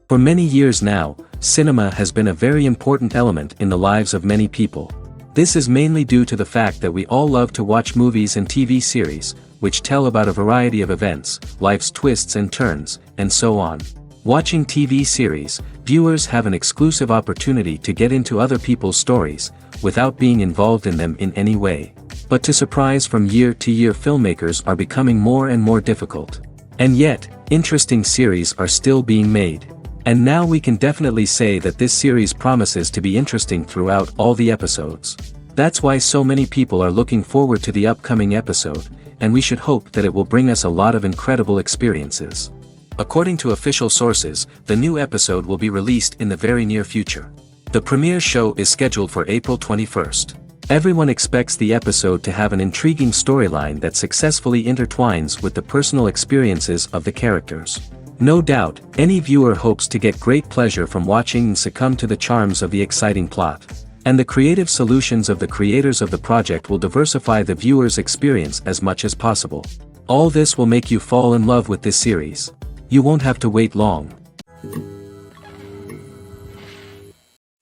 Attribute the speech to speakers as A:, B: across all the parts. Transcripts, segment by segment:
A: For many years now, cinema has been a very important element in the lives of many people. This is mainly due to the fact that we all love to watch movies and TV series, which tell about a variety of events, life's twists and turns, and so on. Watching TV series, viewers have an exclusive opportunity to get into other people's stories, without being involved in them in any way. But to surprise from year to year, filmmakers are becoming more and more difficult. And yet, interesting series are still being made. And now we can definitely say that this series promises to be interesting throughout all the episodes. That's why so many people are looking forward to the upcoming episode, and we should hope that it will bring us a lot of incredible experiences. According to official sources, the new episode will be released in the very near future. The premiere show is scheduled for April 21st. Everyone expects the episode to have an intriguing storyline that successfully intertwines with the personal experiences of the characters. No doubt, any viewer hopes to get great pleasure from watching and succumb to the charms of the exciting plot. And the creative solutions of the creators of the project will diversify the viewer's experience as much as possible. All this will make you fall in love with this series. You won't have to wait long.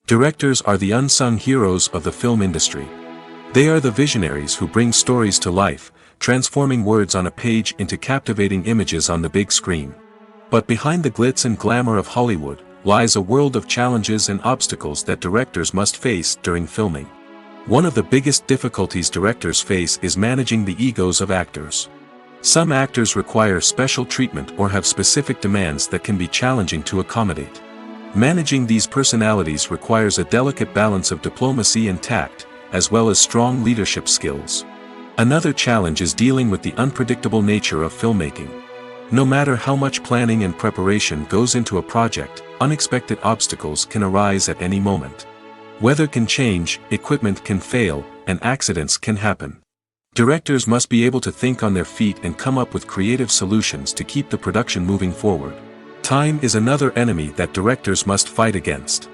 A: Directors are the unsung heroes of the film industry. They are the visionaries who bring stories to life, transforming words on a page into captivating images on the big screen. But behind the glitz and glamour of Hollywood, lies a world of challenges and obstacles that directors must face during filming. One of the biggest difficulties directors face is managing the egos of actors. Some actors require special treatment or have specific demands that can be challenging to accommodate. Managing these personalities requires a delicate balance of diplomacy and tact, as well as strong leadership skills. Another challenge is dealing with the unpredictable nature of filmmaking. No matter how much planning and preparation goes into a project, unexpected obstacles can arise at any moment. Weather can change, equipment can fail, and accidents can happen. Directors must be able to think on their feet and come up with creative solutions to keep the production moving forward. Time is another enemy that directors must fight against.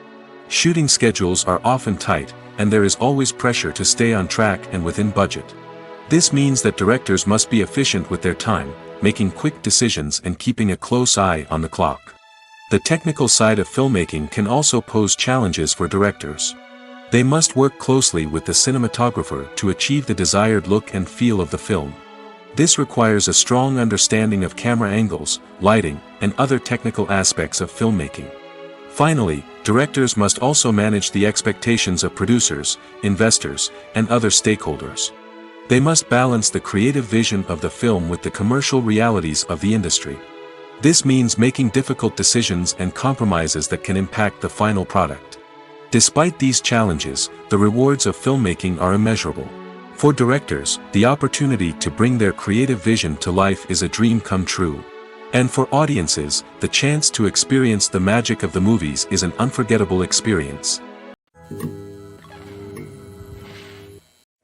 A: Shooting schedules are often tight, and there is always pressure to stay on track and within budget. This means that directors must be efficient with their time, making quick decisions and keeping a close eye on the clock. The technical side of filmmaking can also pose challenges for directors. They must work closely with the cinematographer to achieve the desired look and feel of the film. This requires a strong understanding of camera angles, lighting, and other technical aspects of filmmaking. Finally, directors must also manage the expectations of producers, investors, and other stakeholders. They must balance the creative vision of the film with the commercial realities of the industry. This means making difficult decisions and compromises that can impact the final product. Despite these challenges, the rewards of filmmaking are immeasurable. For directors, the opportunity to bring their creative vision to life is a dream come true. And for audiences, the chance to experience the magic of the movies is an unforgettable experience.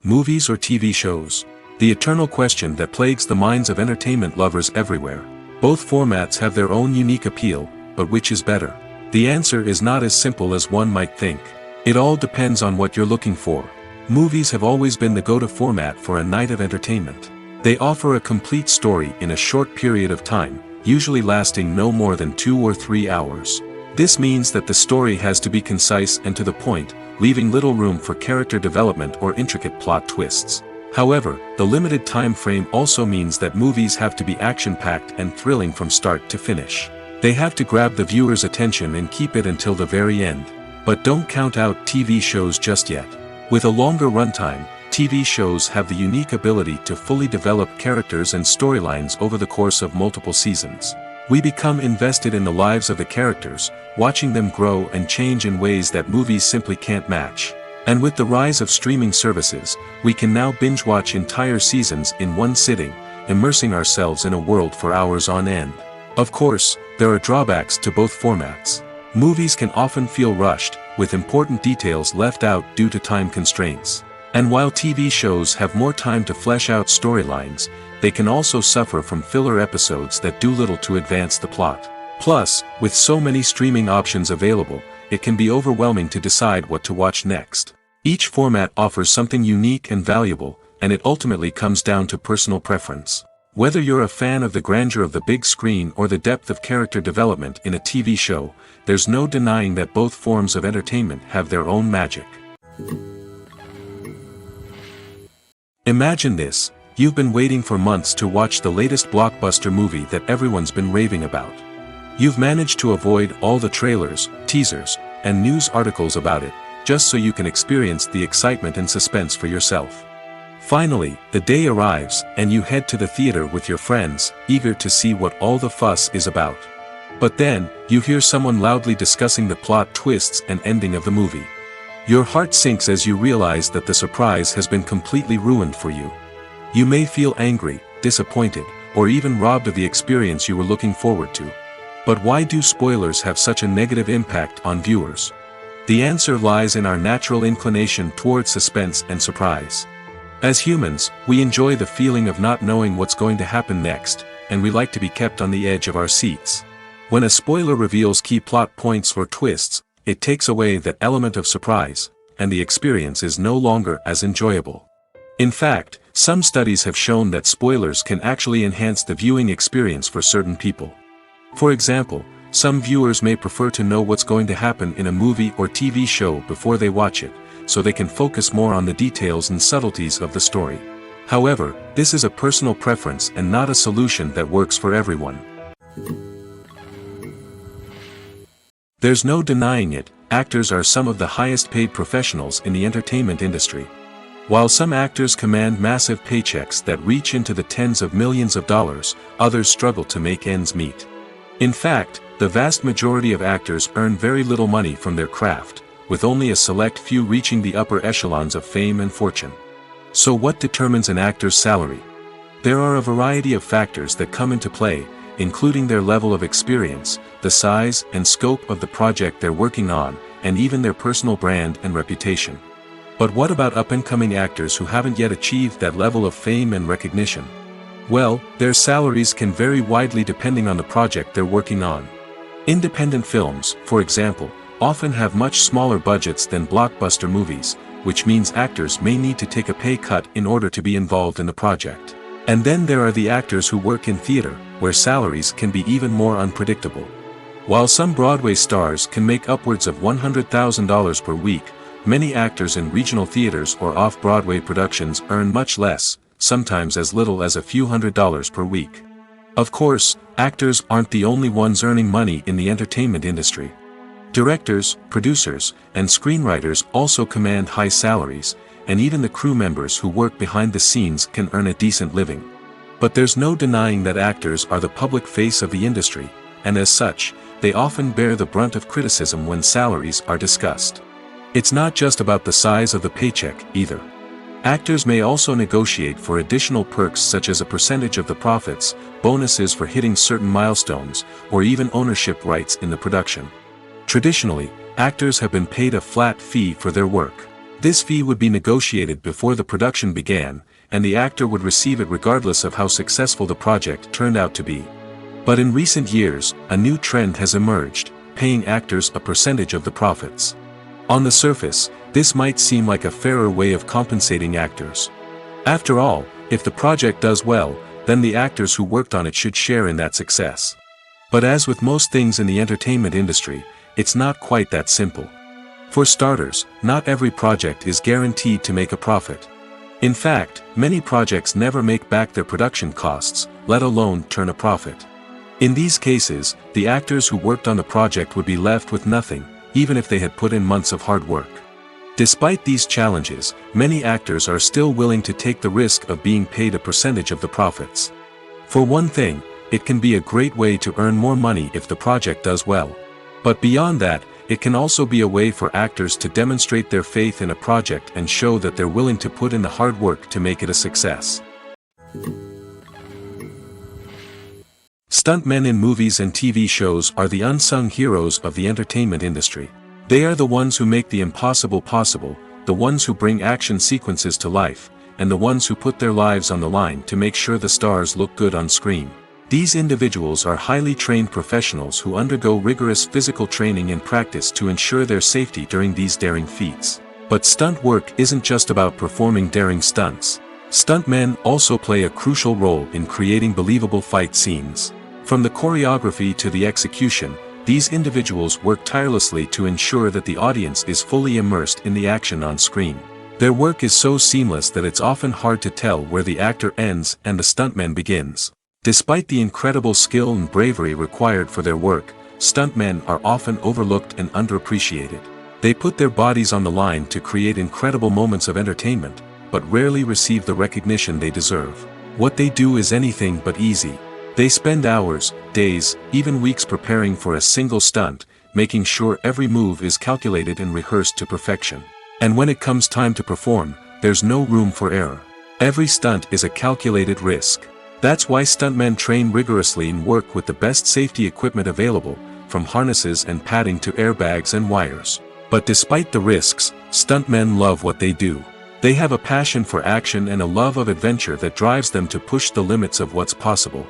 A: Movies or TV shows? The eternal question that plagues the minds of entertainment lovers everywhere. Both formats have their own unique appeal, but which is better? The answer is not as simple as one might think. It all depends on what you're looking for. Movies have always been the go-to format for a night of entertainment. They offer a complete story in a short period of time, usually lasting no more than 2 or 3 hours. This means that the story has to be concise and to the point, leaving little room for character development or intricate plot twists. However, the limited time frame also means that movies have to be action-packed and thrilling from start to finish. They have to grab the viewer's attention and keep it until the very end. But don't count out TV shows just yet. With a longer runtime, TV shows have the unique ability to fully develop characters and storylines over the course of multiple seasons. We become invested in the lives of the characters, watching them grow and change in ways that movies simply can't match. And with the rise of streaming services, we can now binge-watch entire seasons in one sitting, immersing ourselves in a world for hours on end. Of course, there are drawbacks to both formats. Movies can often feel rushed, with important details left out due to time constraints. And while TV shows have more time to flesh out storylines, they can also suffer from filler episodes that do little to advance the plot. Plus, with so many streaming options available, it can be overwhelming to decide what to watch next. Each format offers something unique and valuable, and it ultimately comes down to personal preference. Whether you're a fan of the grandeur of the big screen or the depth of character development in a TV show, there's no denying that both forms of entertainment have their own magic. Imagine this: you've been waiting for months to watch the latest blockbuster movie that everyone's been raving about. You've managed to avoid all the trailers, teasers, and news articles about it, just so you can experience the excitement and suspense for yourself. Finally, the day arrives, and you head to the theater with your friends, eager to see what all the fuss is about. But then, you hear someone loudly discussing the plot twists and ending of the movie. Your heart sinks as you realize that the surprise has been completely ruined for you. You may feel angry, disappointed, or even robbed of the experience you were looking forward to. But why do spoilers have such a negative impact on viewers? The answer lies in our natural inclination toward suspense and surprise. As humans, we enjoy the feeling of not knowing what's going to happen next, and we like to be kept on the edge of our seats. When a spoiler reveals key plot points or twists, it takes away that element of surprise, and the experience is no longer as enjoyable. In fact, some studies have shown that spoilers can actually enhance the viewing experience for certain people. For example, some viewers may prefer to know what's going to happen in a movie or TV show before they watch it, so they can focus more on the details and subtleties of the story. However, this is a personal preference and not a solution that works for everyone. There's no denying it, actors are some of the highest paid professionals in the entertainment industry. While some actors command massive paychecks that reach into the tens of millions of dollars, others struggle to make ends meet. In fact, the vast majority of actors earn very little money from their craft, with only a select few reaching the upper echelons of fame and fortune. So what determines an actor's salary? There are a variety of factors that come into play, including their level of experience, the size and scope of the project they're working on, and even their personal brand and reputation. But what about up-and-coming actors who haven't yet achieved that level of fame and recognition? Well, their salaries can vary widely depending on the project they're working on. Independent films, for example, often have much smaller budgets than blockbuster movies, which means actors may need to take a pay cut in order to be involved in the project. And then there are the actors who work in theater, where salaries can be even more unpredictable. While some Broadway stars can make upwards of $100,000 per week, many actors in regional theaters or off-Broadway productions earn much less, sometimes as little as a few $100s per week. Of course, actors aren't the only ones earning money in the entertainment industry. Directors, producers, and screenwriters also command high salaries, and even the crew members who work behind the scenes can earn a decent living. But there's no denying that actors are the public face of the industry, and as such, they often bear the brunt of criticism when salaries are discussed. It's not just about the size of the paycheck, either. Actors may also negotiate for additional perks such as a percentage of the profits, bonuses for hitting certain milestones, or even ownership rights in the production. Traditionally, actors have been paid a flat fee for their work. This fee would be negotiated before the production began, and the actor would receive it regardless of how successful the project turned out to be. But in recent years, a new trend has emerged, paying actors a percentage of the profits. On the surface, this might seem like a fairer way of compensating actors. After all, if the project does well, then the actors who worked on it should share in that success. But as with most things in the entertainment industry, it's not quite that simple. For starters, not every project is guaranteed to make a profit. In fact, many projects never make back their production costs, let alone turn a profit. In these cases, the actors who worked on the project would be left with nothing, even if they had put in months of hard work. Despite these challenges, many actors are still willing to take the risk of being paid a percentage of the profits. For one thing, it can be a great way to earn more money if the project does well. But beyond that, it can also be a way for actors to demonstrate their faith in a project and show that they're willing to put in the hard work to make it a success. Stuntmen in movies and TV shows are the unsung heroes of the entertainment industry. They are the ones who make the impossible possible, the ones who bring action sequences to life, and the ones who put their lives on the line to make sure the stars look good on screen. These individuals are highly trained professionals who undergo rigorous physical training and practice to ensure their safety during these daring feats. But stunt work isn't just about performing daring stunts. Stuntmen also play a crucial role in creating believable fight scenes. From the choreography to the execution, these individuals work tirelessly to ensure that the audience is fully immersed in the action on screen. Their work is so seamless that it's often hard to tell where the actor ends and the stuntman begins. Despite the incredible skill and bravery required for their work, stuntmen are often overlooked and underappreciated. They put their bodies on the line to create incredible moments of entertainment, but rarely receive the recognition they deserve. What they do is anything but easy. They spend hours, days, even weeks preparing for a single stunt, making sure every move is calculated and rehearsed to perfection. And when it comes time to perform, there's no room for error. Every stunt is a calculated risk. That's why stuntmen train rigorously and work with the best safety equipment available, from harnesses and padding to airbags and wires. But despite the risks, stuntmen love what they do. They have a passion for action and a love of adventure that drives them to push the limits of what's possible.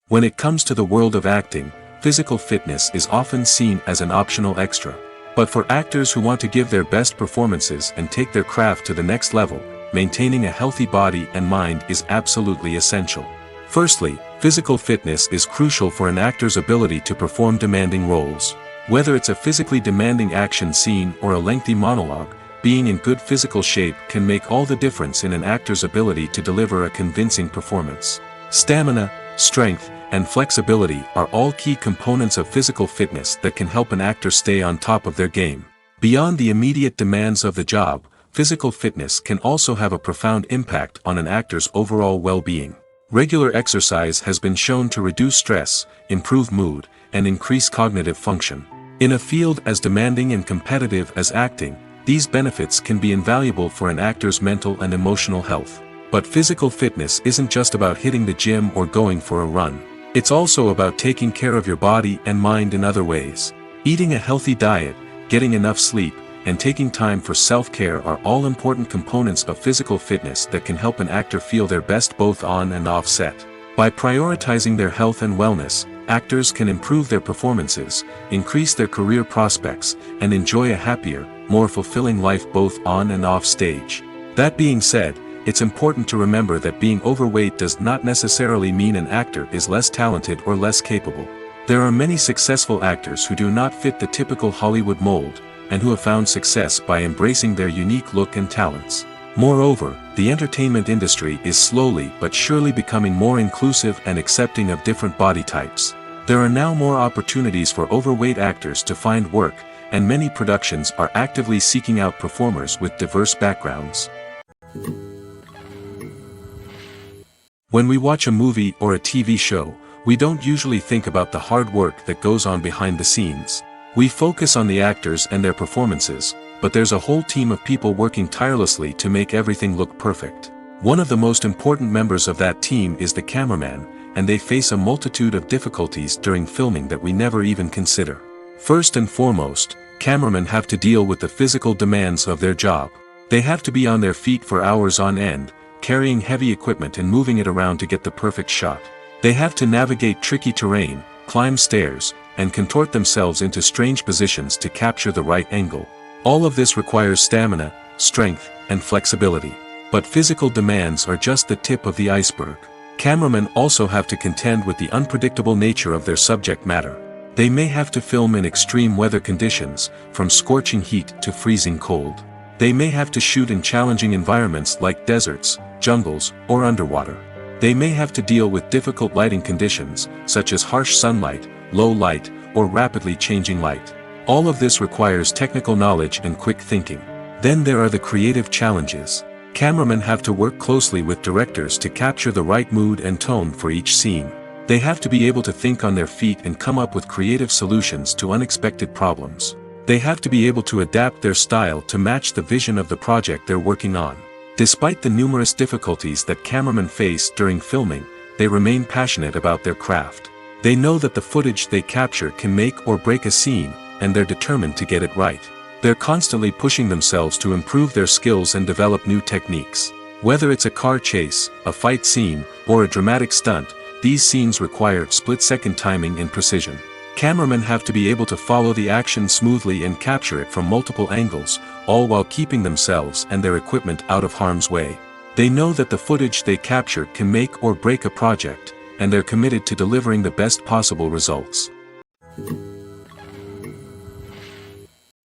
A: When it comes to the world of acting, physical fitness is often seen as an optional extra. But for actors who want to give their best performances and take their craft to the next level, maintaining a healthy body and mind is absolutely essential. Firstly, physical fitness is crucial for an actor's ability to perform demanding roles. Whether it's a physically demanding action scene or a lengthy monologue, being in good physical shape can make all the difference in an actor's ability to deliver a convincing performance. Stamina, strength, and flexibility are all key components of physical fitness that can help an actor stay on top of their game. Beyond the immediate demands of the job, physical fitness can also have a profound impact on an actor's overall well-being. Regular exercise has been shown to reduce stress, improve mood, and increase cognitive function. In a field as demanding and competitive as acting, these benefits can be invaluable for an actor's mental and emotional health. But physical fitness isn't just about hitting the gym or going for a run. It's also about taking care of your body and mind in other ways. Eating a healthy diet, getting enough sleep, and taking time for self-care are all important components of physical fitness that can help an actor feel their best both on and off set. By prioritizing their health and wellness, actors can improve their performances, increase their career prospects, and enjoy a happier, more fulfilling life both on and off stage. That being said, it's important to remember that being overweight does not necessarily mean an actor is less talented or less capable. There are many successful actors who do not fit the typical Hollywood mold, and who have found success by embracing their unique look and talents. Moreover, the entertainment industry is slowly but surely becoming more inclusive and accepting of different body types. There are now more opportunities for overweight actors to find work, and many productions are actively seeking out performers with diverse backgrounds. When we watch a movie or a TV show, we don't usually think about the hard work that goes on behind the scenes. We focus on the actors and their performances, but there's a whole team of people working tirelessly to make everything look perfect. One of the most important members of that team is the cameraman, and they face a multitude of difficulties during filming that we never even consider. First and foremost, cameramen have to deal with the physical demands of their job. They have to be on their feet for hours on end, carrying heavy equipment and moving it around to get the perfect shot. They have to navigate tricky terrain, climb stairs, and contort themselves into strange positions to capture the right angle. All of this requires stamina, strength, and flexibility. But physical demands are just the tip of the iceberg. Cameramen also have to contend with the unpredictable nature of their subject matter. They may have to film in extreme weather conditions, from scorching heat to freezing cold. They may have to shoot in challenging environments like deserts, jungles, or underwater. They may have to deal with difficult lighting conditions, such as harsh sunlight, low light, or rapidly changing light. All of this requires technical knowledge and quick thinking. Then there are the creative challenges. Cameramen have to work closely with directors to capture the right mood and tone for each scene. They have to be able to think on their feet and come up with creative solutions to unexpected problems. They have to be able to adapt their style to match the vision of the project they're working on. Despite the numerous difficulties that cameramen face during filming, they remain passionate about their craft. They know that the footage they capture can make or break a scene, and they're determined to get it right. They're constantly pushing themselves to improve their skills and develop new techniques. Whether it's a car chase, a fight scene, or a dramatic stunt, these scenes require split-second timing and precision. cameramen have to be able to follow the action smoothly and capture it from multiple angles, all while keeping themselves and their equipment out of harm's way. They know that the footage they capture can make or break a project, and they're committed to delivering the best possible results.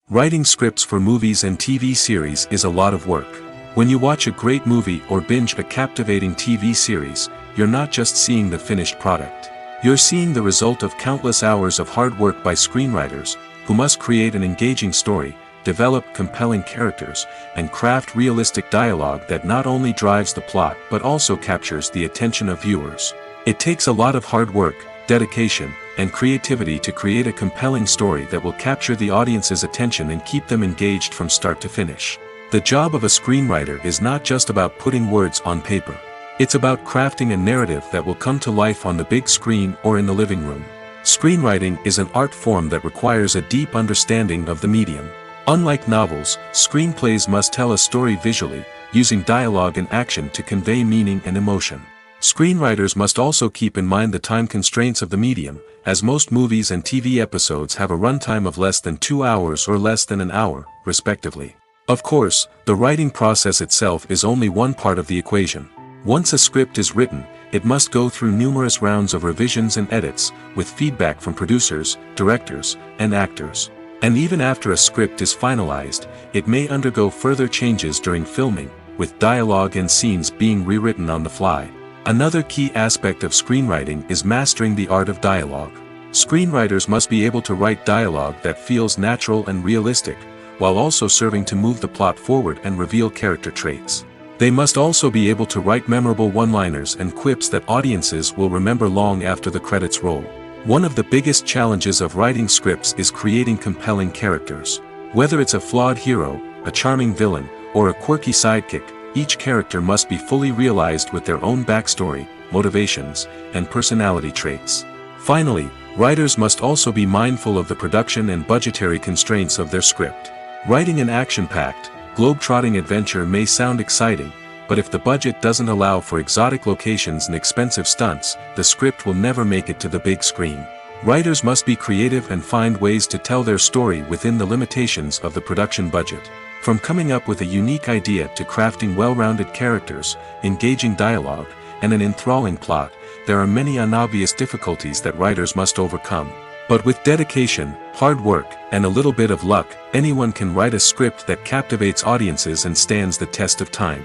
A: Writing scripts for movies and TV series is a lot of work. When you watch a great movie or binge a captivating TV series, you're not just seeing the finished product. You're seeing the result of countless hours of hard work by screenwriters, who must create an engaging story, develop compelling characters, and craft realistic dialogue that not only drives the plot but also captures the attention of viewers. It takes a lot of hard work, dedication, and creativity to create a compelling story that will capture the audience's attention and keep them engaged from start to finish. The job of a screenwriter is not just about putting words on paper. It's about crafting a narrative that will come to life on the big screen or in the living room. Screenwriting is an art form that requires a deep understanding of the medium. Unlike novels, screenplays must tell a story visually, using dialogue and action to convey meaning and emotion. Screenwriters must also keep in mind the time constraints of the medium, as most movies and TV episodes have a runtime of less than 2 hours or less than an hour, respectively. Of course, the writing process itself is only one part of the equation. Once a script is written, it must go through numerous rounds of revisions and edits, with feedback from producers, directors, and actors. And even after a script is finalized, it may undergo further changes during filming, with dialogue and scenes being rewritten on the fly. Another key aspect of screenwriting is mastering the art of dialogue. Screenwriters must be able to write dialogue that feels natural and realistic, while also serving to move the plot forward and reveal character traits. They must also be able to write memorable one-liners and quips that audiences will remember long after the credits roll. One of the biggest challenges of writing scripts is creating compelling characters. Whether it's a flawed hero, a charming villain, or a quirky sidekick, each character must be fully realized with their own backstory, motivations, and personality traits. Finally, writers must also be mindful of the production and budgetary constraints of their script. Writing an action-packed, globe-trotting adventure may sound exciting, but if the budget doesn't allow for exotic locations and expensive stunts, the script will never make it to the big screen. Writers must be creative and find ways to tell their story within the limitations of the production budget. From coming up with a unique idea to crafting well-rounded characters, engaging dialogue, and an enthralling plot, there are many unobvious difficulties that writers must overcome. But with dedication, hard work, and a little bit of luck, anyone can write a script that captivates audiences and stands the test of time.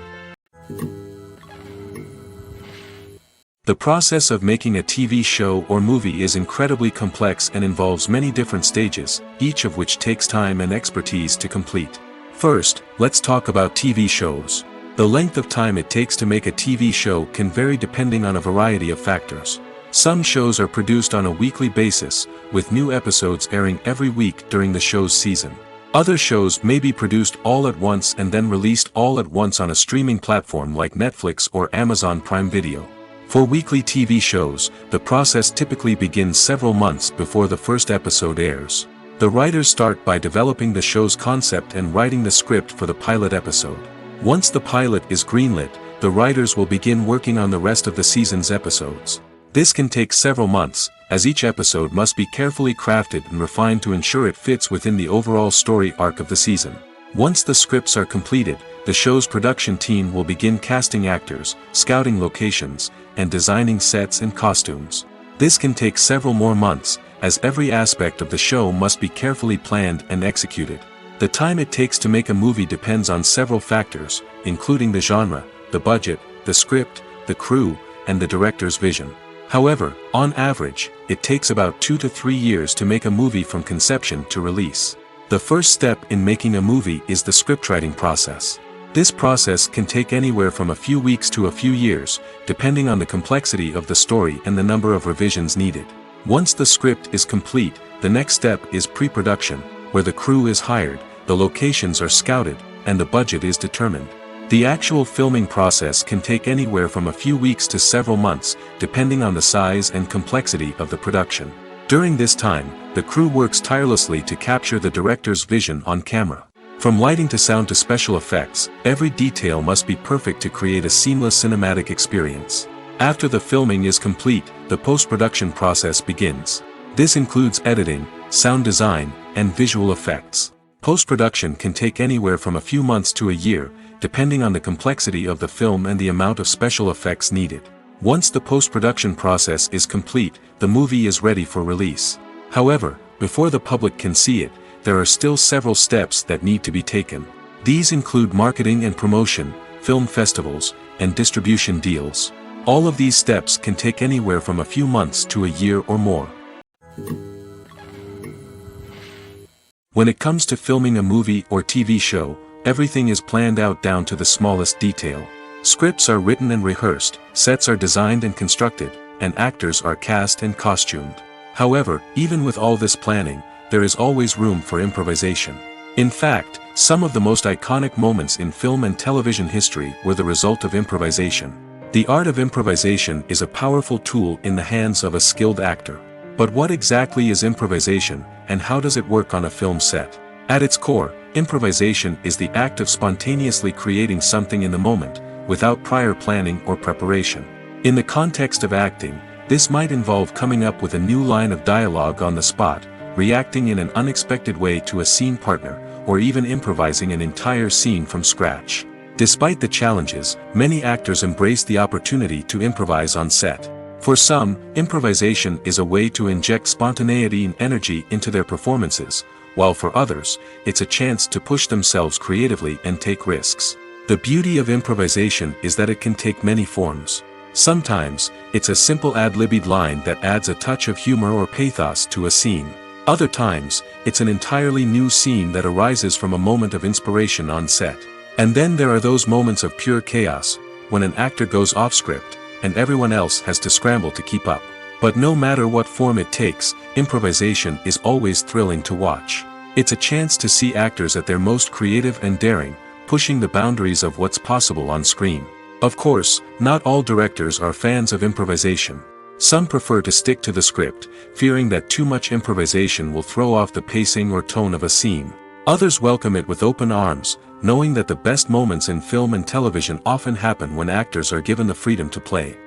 A: The process of making a TV show or movie is incredibly complex and involves many different stages, each of which takes time and expertise to complete. First, let's talk about TV shows. The length of time it takes to make a TV show can vary depending on a variety of factors. Some shows are produced on a weekly basis, with new episodes airing every week during the show's season. Other shows may be produced all at once and then released all at once on a streaming platform like Netflix or Amazon Prime Video. For weekly TV shows, the process typically begins several months before the first episode airs. The writers start by developing the show's concept and writing the script for the pilot episode. Once the pilot is greenlit, the writers will begin working on the rest of the season's episodes. This can take several months, as each episode must be carefully crafted and refined to ensure it fits within the overall story arc of the season. Once the scripts are completed, the show's production team will begin casting actors, scouting locations, and designing sets and costumes. This can take several more months, as every aspect of the show must be carefully planned and executed. The time it takes to make a movie depends on several factors, including the genre, the budget, the script, the crew, and the director's vision. However, on average, it takes about 2 to 3 years to make a movie from conception to release. The first step in making a movie is the scriptwriting process. This process can take anywhere from a few weeks to a few years, depending on the complexity of the story and the number of revisions needed. Once the script is complete, the next step is pre-production, where the crew is hired, the locations are scouted, and the budget is determined. The actual filming process can take anywhere from a few weeks to several months, depending on the size and complexity of the production. During this time, the crew works tirelessly to capture the director's vision on camera. From lighting to sound to special effects, every detail must be perfect to create a seamless cinematic experience. After the filming is complete, the post-production process begins. This includes editing, sound design, and visual effects. Post-production can take anywhere from a few months to a year, depending on the complexity of the film and the amount of special effects needed. Once the post-production process is complete, the movie is ready for release. However, before the public can see it, there are still several steps that need to be taken. These include marketing and promotion, film festivals, and distribution deals. All of these steps can take anywhere from a few months to a year or more. When it comes to filming a movie or TV show, everything is planned out down to the smallest detail. Scripts are written and rehearsed, sets are designed and constructed, and actors are cast and costumed. However, even with all this planning, there is always room for improvisation. In fact, some of the most iconic moments in film and television history were the result of improvisation. The art of improvisation is a powerful tool in the hands of a skilled actor. But what exactly is improvisation, and how does it work on a film set? At its core, improvisation is the act of spontaneously creating something in the moment, without prior planning or preparation. In the context of acting, this might involve coming up with a new line of dialogue on the spot, reacting in an unexpected way to a scene partner, or even improvising an entire scene from scratch. Despite the challenges, many actors embrace the opportunity to improvise on set. For some, improvisation is a way to inject spontaneity and energy into their performances, while for others, it's a chance to push themselves creatively and take risks. The beauty of improvisation is that it can take many forms. Sometimes, it's a simple ad-libbed line that adds a touch of humor or pathos to a scene. Other times, it's an entirely new scene that arises from a moment of inspiration on set. And then there are those moments of pure chaos, when an actor goes off script, and everyone else has to scramble to keep up. But no matter what form it takes, improvisation is always thrilling to watch. It's a chance to see actors at their most creative and daring, pushing the boundaries of what's possible on screen. Of course, not all directors are fans of improvisation. Some prefer to stick to the script, fearing that too much improvisation will throw off the pacing or tone of a scene. Others welcome it with open arms, knowing that the best moments in film and television often happen when actors are given the freedom to play.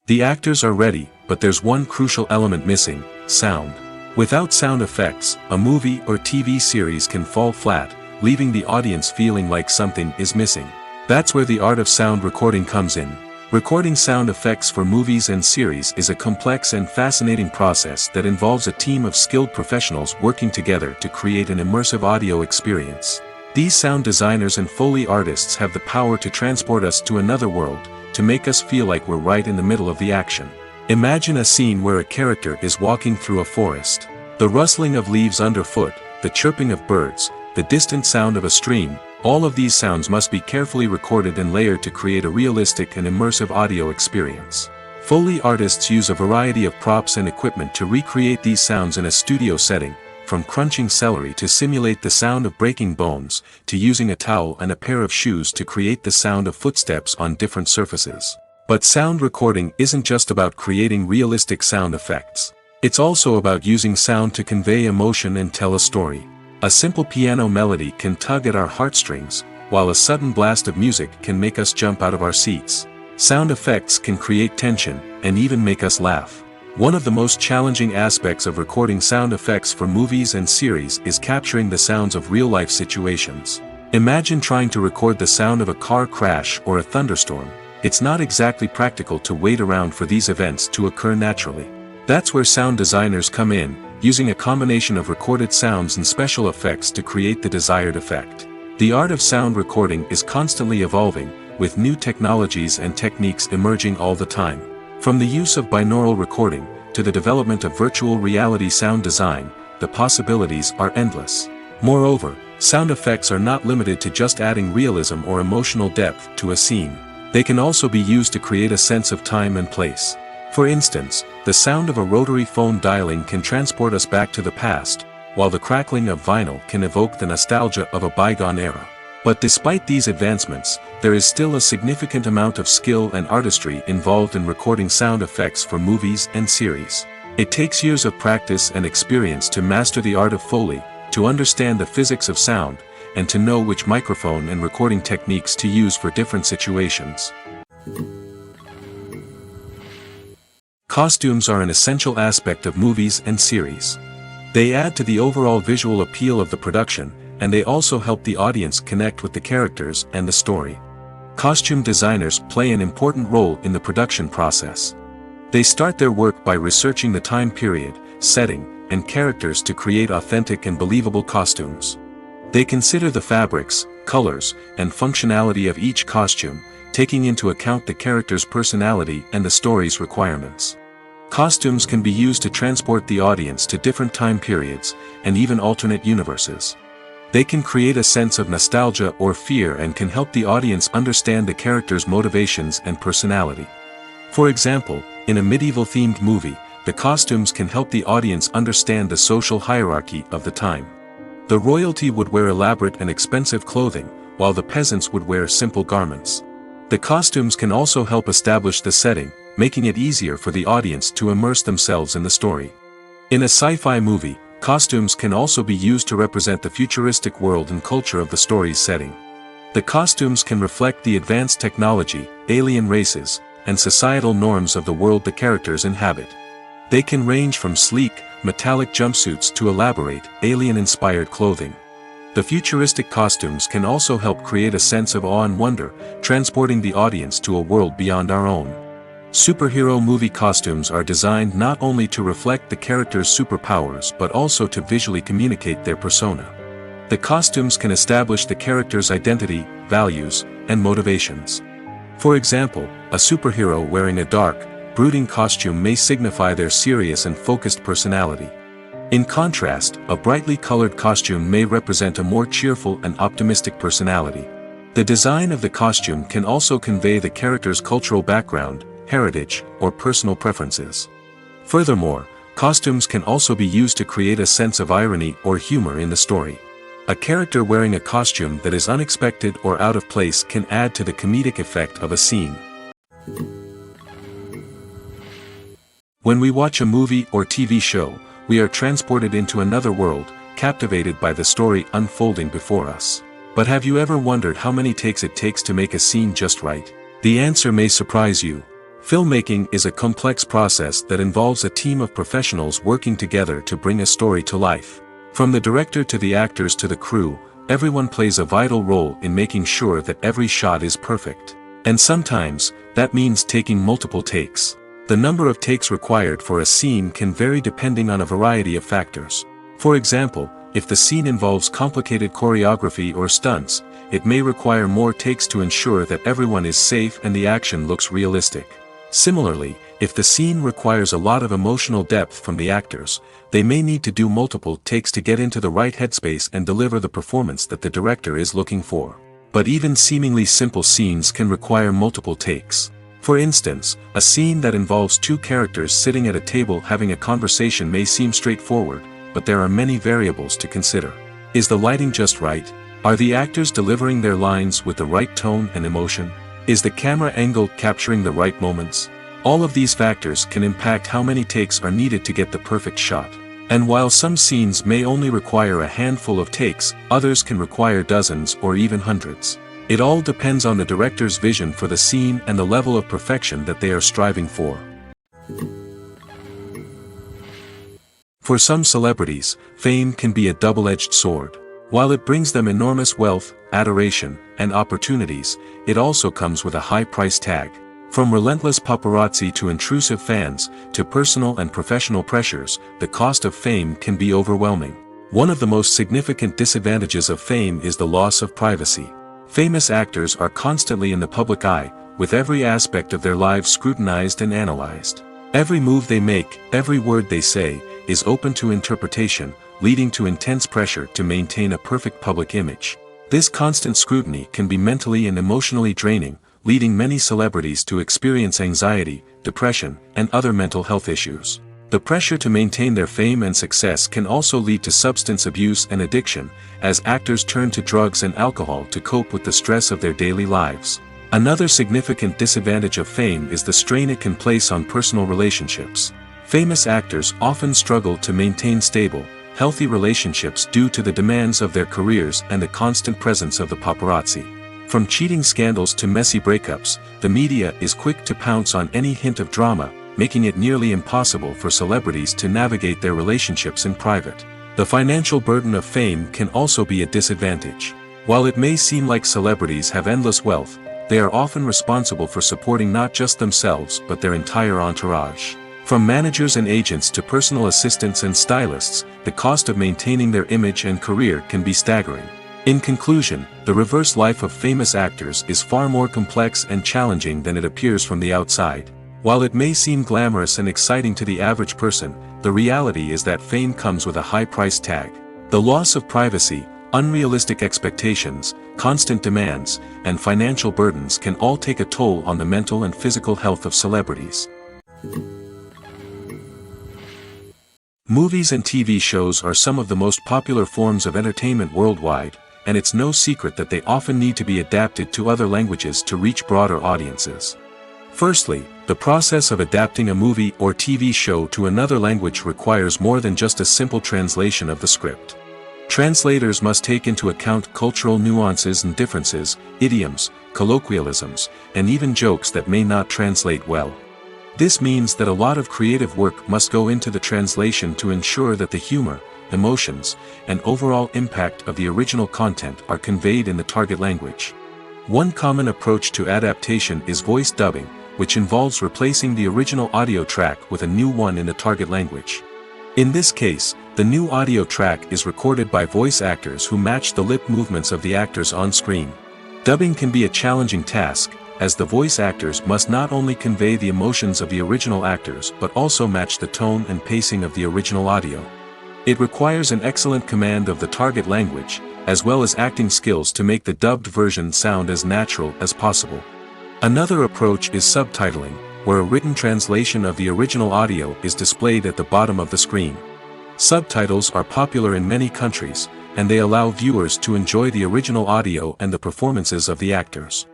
A: The actors are ready, but there's one crucial element missing: sound. Without sound effects, a movie or TV series can fall flat, leaving the audience feeling like something is missing. That's where the art of sound recording comes in. Recording sound effects for movies and series is a complex and fascinating process that involves a team of skilled professionals working together to create an immersive audio experience. These sound designers and Foley artists have the power to transport us to another world, to make us feel like we're right in the middle of the action. Imagine a scene where a character is walking through a forest. The rustling of leaves underfoot, the chirping of birds, the distant sound of a stream, all of these sounds must be carefully recorded and layered to create a realistic and immersive audio experience. Foley artists use a variety of props and equipment to recreate these sounds in a studio setting, from crunching celery to simulate the sound of breaking bones, to using a towel and a pair of shoes to create the sound of footsteps on different surfaces. But sound recording isn't just about creating realistic sound effects. It's also about using sound to convey emotion and tell a story. A simple piano melody can tug at our heartstrings, while a sudden blast of music can make us jump out of our seats. Sound effects can create tension, and even make us laugh. One of the most challenging aspects of recording sound effects for movies and series is capturing the sounds of real-life situations. Imagine trying to record the sound of a car crash or a thunderstorm. It's not exactly practical to wait around for these events to occur naturally. That's where sound designers come in, using a combination of recorded sounds and special effects to create the desired effect. The art of sound recording is constantly evolving, with new technologies and techniques emerging all the time. From the use of binaural recording, to the development of virtual reality sound design, the possibilities are endless. Moreover, sound effects are not limited to just adding realism or emotional depth to a scene. They can also be used to create a sense of time and place. For instance, the sound of a rotary phone dialing can transport us back to the past, while the crackling of vinyl can evoke the nostalgia of a bygone era. But despite these advancements, there is still a significant amount of skill and artistry involved in recording sound effects for movies and series. It takes years of practice and experience to master the art of Foley, to understand the physics of sound, and to know which microphone and recording techniques to use for different situations. Costumes are an essential aspect of movies and series. They add to the overall visual appeal of the production, and they also help the audience connect with the characters and the story. Costume designers play an important role in the production process. They start their work by researching the time period, setting, and characters to create authentic and believable costumes. They consider the fabrics, colors, and functionality of each costume, taking into account the character's personality and the story's requirements. Costumes can be used to transport the audience to different time periods, and even alternate universes. They can create a sense of nostalgia or fear and can help the audience understand the character's motivations and personality. For example, in a medieval-themed movie, the costumes can help the audience understand the social hierarchy of the time. The royalty would wear elaborate and expensive clothing, while the peasants would wear simple garments. The costumes can also help establish the setting, making it easier for the audience to immerse themselves in the story. In a sci-fi movie, costumes can also be used to represent the futuristic world and culture of the story's setting. The costumes can reflect the advanced technology, alien races, and societal norms of the world the characters inhabit. They can range from sleek, metallic jumpsuits to elaborate, alien-inspired clothing. The futuristic costumes can also help create a sense of awe and wonder, transporting the audience to a world beyond our own. Superhero movie costumes are designed not only to reflect the character's superpowers but also to visually communicate their persona. The costumes can establish the character's identity, values, and motivations. For example, a superhero wearing a dark, brooding costume may signify their serious and focused personality. In contrast, a brightly colored costume may represent a more cheerful and optimistic personality. The design of the costume can also convey the character's cultural background, heritage, or personal preferences. Furthermore, costumes can also be used to create a sense of irony or humor in the story. A character wearing a costume that is unexpected or out of place can add to the comedic effect of a scene. When we watch a movie or TV show, we are transported into another world, captivated by the story unfolding before us. But have you ever wondered how many takes it takes to make a scene just right? The answer may surprise you. Filmmaking is a complex process that involves a team of professionals working together to bring a story to life. From the director to the actors to the crew, everyone plays a vital role in making sure that every shot is perfect. And sometimes, that means taking multiple takes. The number of takes required for a scene can vary depending on a variety of factors. For example, if the scene involves complicated choreography or stunts, it may require more takes to ensure that everyone is safe and the action looks realistic. Similarly, if the scene requires a lot of emotional depth from the actors, they may need to do multiple takes to get into the right headspace and deliver the performance that the director is looking for. But even seemingly simple scenes can require multiple takes. For instance, a scene that involves two characters sitting at a table having a conversation may seem straightforward, but there are many variables to consider. Is the lighting just right? Are the actors delivering their lines with the right tone and emotion? Is the camera angle capturing the right moments? All of these factors can impact how many takes are needed to get the perfect shot. And while some scenes may only require a handful of takes, others can require dozens or even hundreds. It all depends on the director's vision for the scene and the level of perfection that they are striving for. For some celebrities, fame can be a double-edged sword. While it brings them enormous wealth, adoration, and opportunities, it also comes with a high price tag. From relentless paparazzi to intrusive fans, to personal and professional pressures, the cost of fame can be overwhelming. One of the most significant disadvantages of fame is the loss of privacy. Famous actors are constantly in the public eye, with every aspect of their lives scrutinized and analyzed. Every move they make, every word they say, is open to interpretation, leading to intense pressure to maintain a perfect public image. This constant scrutiny can be mentally and emotionally draining, leading many celebrities to experience anxiety, depression, and other mental health issues. The pressure to maintain their fame and success can also lead to substance abuse and addiction, as actors turn to drugs and alcohol to cope with the stress of their daily lives. Another significant disadvantage of fame is the strain it can place on personal relationships. Famous actors often struggle to maintain stable, healthy relationships due to the demands of their careers and the constant presence of the paparazzi. From cheating scandals to messy breakups, the media is quick to pounce on any hint of drama, making it nearly impossible for celebrities to navigate their relationships in private. The financial burden of fame can also be a disadvantage. While it may seem like celebrities have endless wealth, they are often responsible for supporting not just themselves but their entire entourage. From managers and agents to personal assistants and stylists, the cost of maintaining their image and career can be staggering. In conclusion, the reverse life of famous actors is far more complex and challenging than it appears from the outside. While it may seem glamorous and exciting to the average person, the reality is that fame comes with a high price tag. The loss of privacy, unrealistic expectations, constant demands, and financial burdens can all take a toll on the mental and physical health of celebrities. Movies and TV shows are some of the most popular forms of entertainment worldwide, and it's no secret that they often need to be adapted to other languages to reach broader audiences. Firstly, the process of adapting a movie or TV show to another language requires more than just a simple translation of the script. Translators must take into account cultural nuances and differences, idioms, colloquialisms, and even jokes that may not translate well. This means that a lot of creative work must go into the translation to ensure that the humor, emotions, and overall impact of the original content are conveyed in the target language. One common approach to adaptation is voice dubbing, which involves replacing the original audio track with a new one in the target language. In this case, the new audio track is recorded by voice actors who match the lip movements of the actors on screen. Dubbing can be a challenging task, as the voice actors must not only convey the emotions of the original actors but also match the tone and pacing of the original audio. It requires an excellent command of the target language, as well as acting skills to make the dubbed version sound as natural as possible. Another approach is subtitling, where a written translation of the original audio is displayed at the bottom of the screen. Subtitles are popular in many countries, and they allow viewers to enjoy the original audio and the performances of the actors.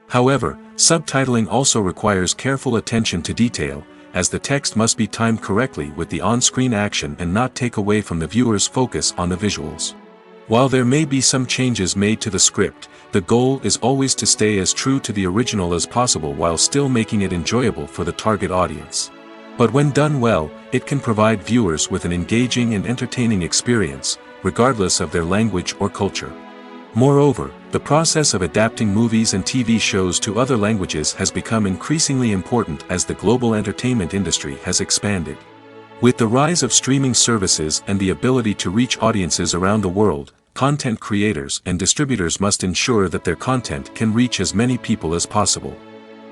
A: However, subtitling also requires careful attention to detail, as the text must be timed correctly with the on-screen action and not take away from the viewer's focus on the visuals. While there may be some changes made to the script, the goal is always to stay as true to the original as possible while still making it enjoyable for the target audience. But when done well, it can provide viewers with an engaging and entertaining experience, regardless of their language or culture. Moreover, the process of adapting movies and TV shows to other languages has become increasingly important as the global entertainment industry has expanded. With the rise of streaming services and the ability to reach audiences around the world, content creators and distributors must ensure that their content can reach as many people as possible.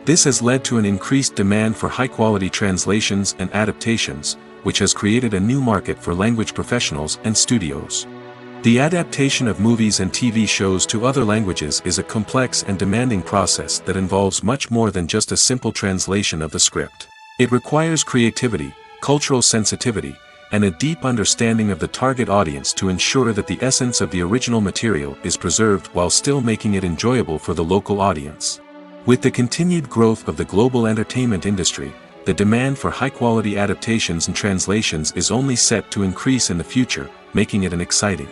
A: This has led to an increased demand for high-quality translations and adaptations, which has created a new market for language professionals and studios. The adaptation of movies and TV shows to other languages is a complex and demanding process that involves much more than just a simple translation of the script. It requires creativity, cultural sensitivity, and a deep understanding of the target audience to ensure that the essence of the original material is preserved while still making it enjoyable for the local audience. With the continued growth of the global entertainment industry, the demand for high-quality adaptations and translations is only set to increase in the future, making it an exciting.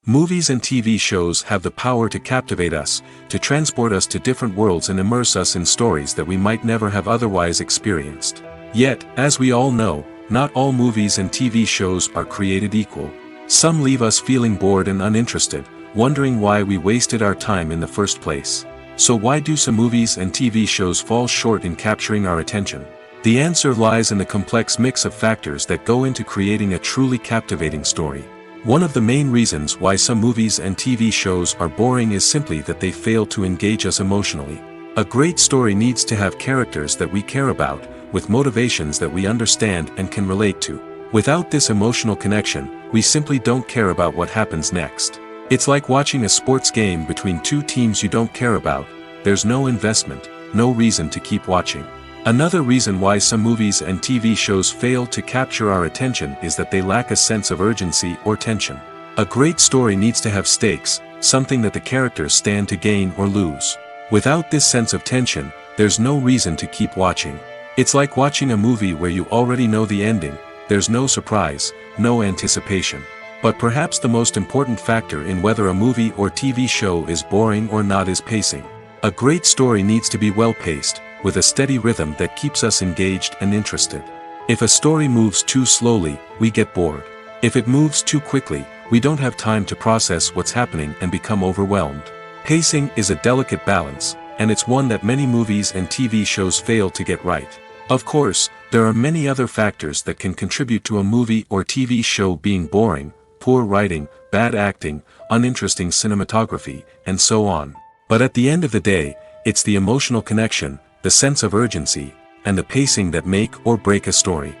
A: Movies and TV shows have the power to captivate us, to transport us to different worlds and immerse us in stories that we might never have otherwise experienced. Yet, as we all know, not all movies and TV shows are created equal. Some leave us feeling bored and uninterested, wondering why we wasted our time in the first place. So why do some movies and TV shows fall short in capturing our attention? The answer lies in the complex mix of factors that go into creating a truly captivating story. One of the main reasons why some movies and TV shows are boring is simply that they fail to engage us emotionally. A great story needs to have characters that we care about, with motivations that we understand and can relate to. Without this emotional connection, we simply don't care about what happens next. It's like watching a sports game between two teams you don't care about. There's no investment, no reason to keep watching. Another reason why some movies and TV shows fail to capture our attention is that they lack a sense of urgency or tension. A great story needs to have stakes, something that the characters stand to gain or lose. Without this sense of tension, there's no reason to keep watching. It's like watching a movie where you already know the ending, there's no surprise, no anticipation. But perhaps the most important factor in whether a movie or TV show is boring or not is pacing. A great story needs to be well-paced, with a steady rhythm that keeps us engaged and interested. If a story moves too slowly, we get bored. If it moves too quickly, we don't have time to process what's happening and become overwhelmed. Pacing is a delicate balance, and it's one that many movies and TV shows fail to get right. Of course, there are many other factors that can contribute to a movie or TV show being boring: poor writing, bad acting, uninteresting cinematography, and so on. But at the end of the day, it's the emotional connection, the sense of urgency, and the pacing that make or break a story.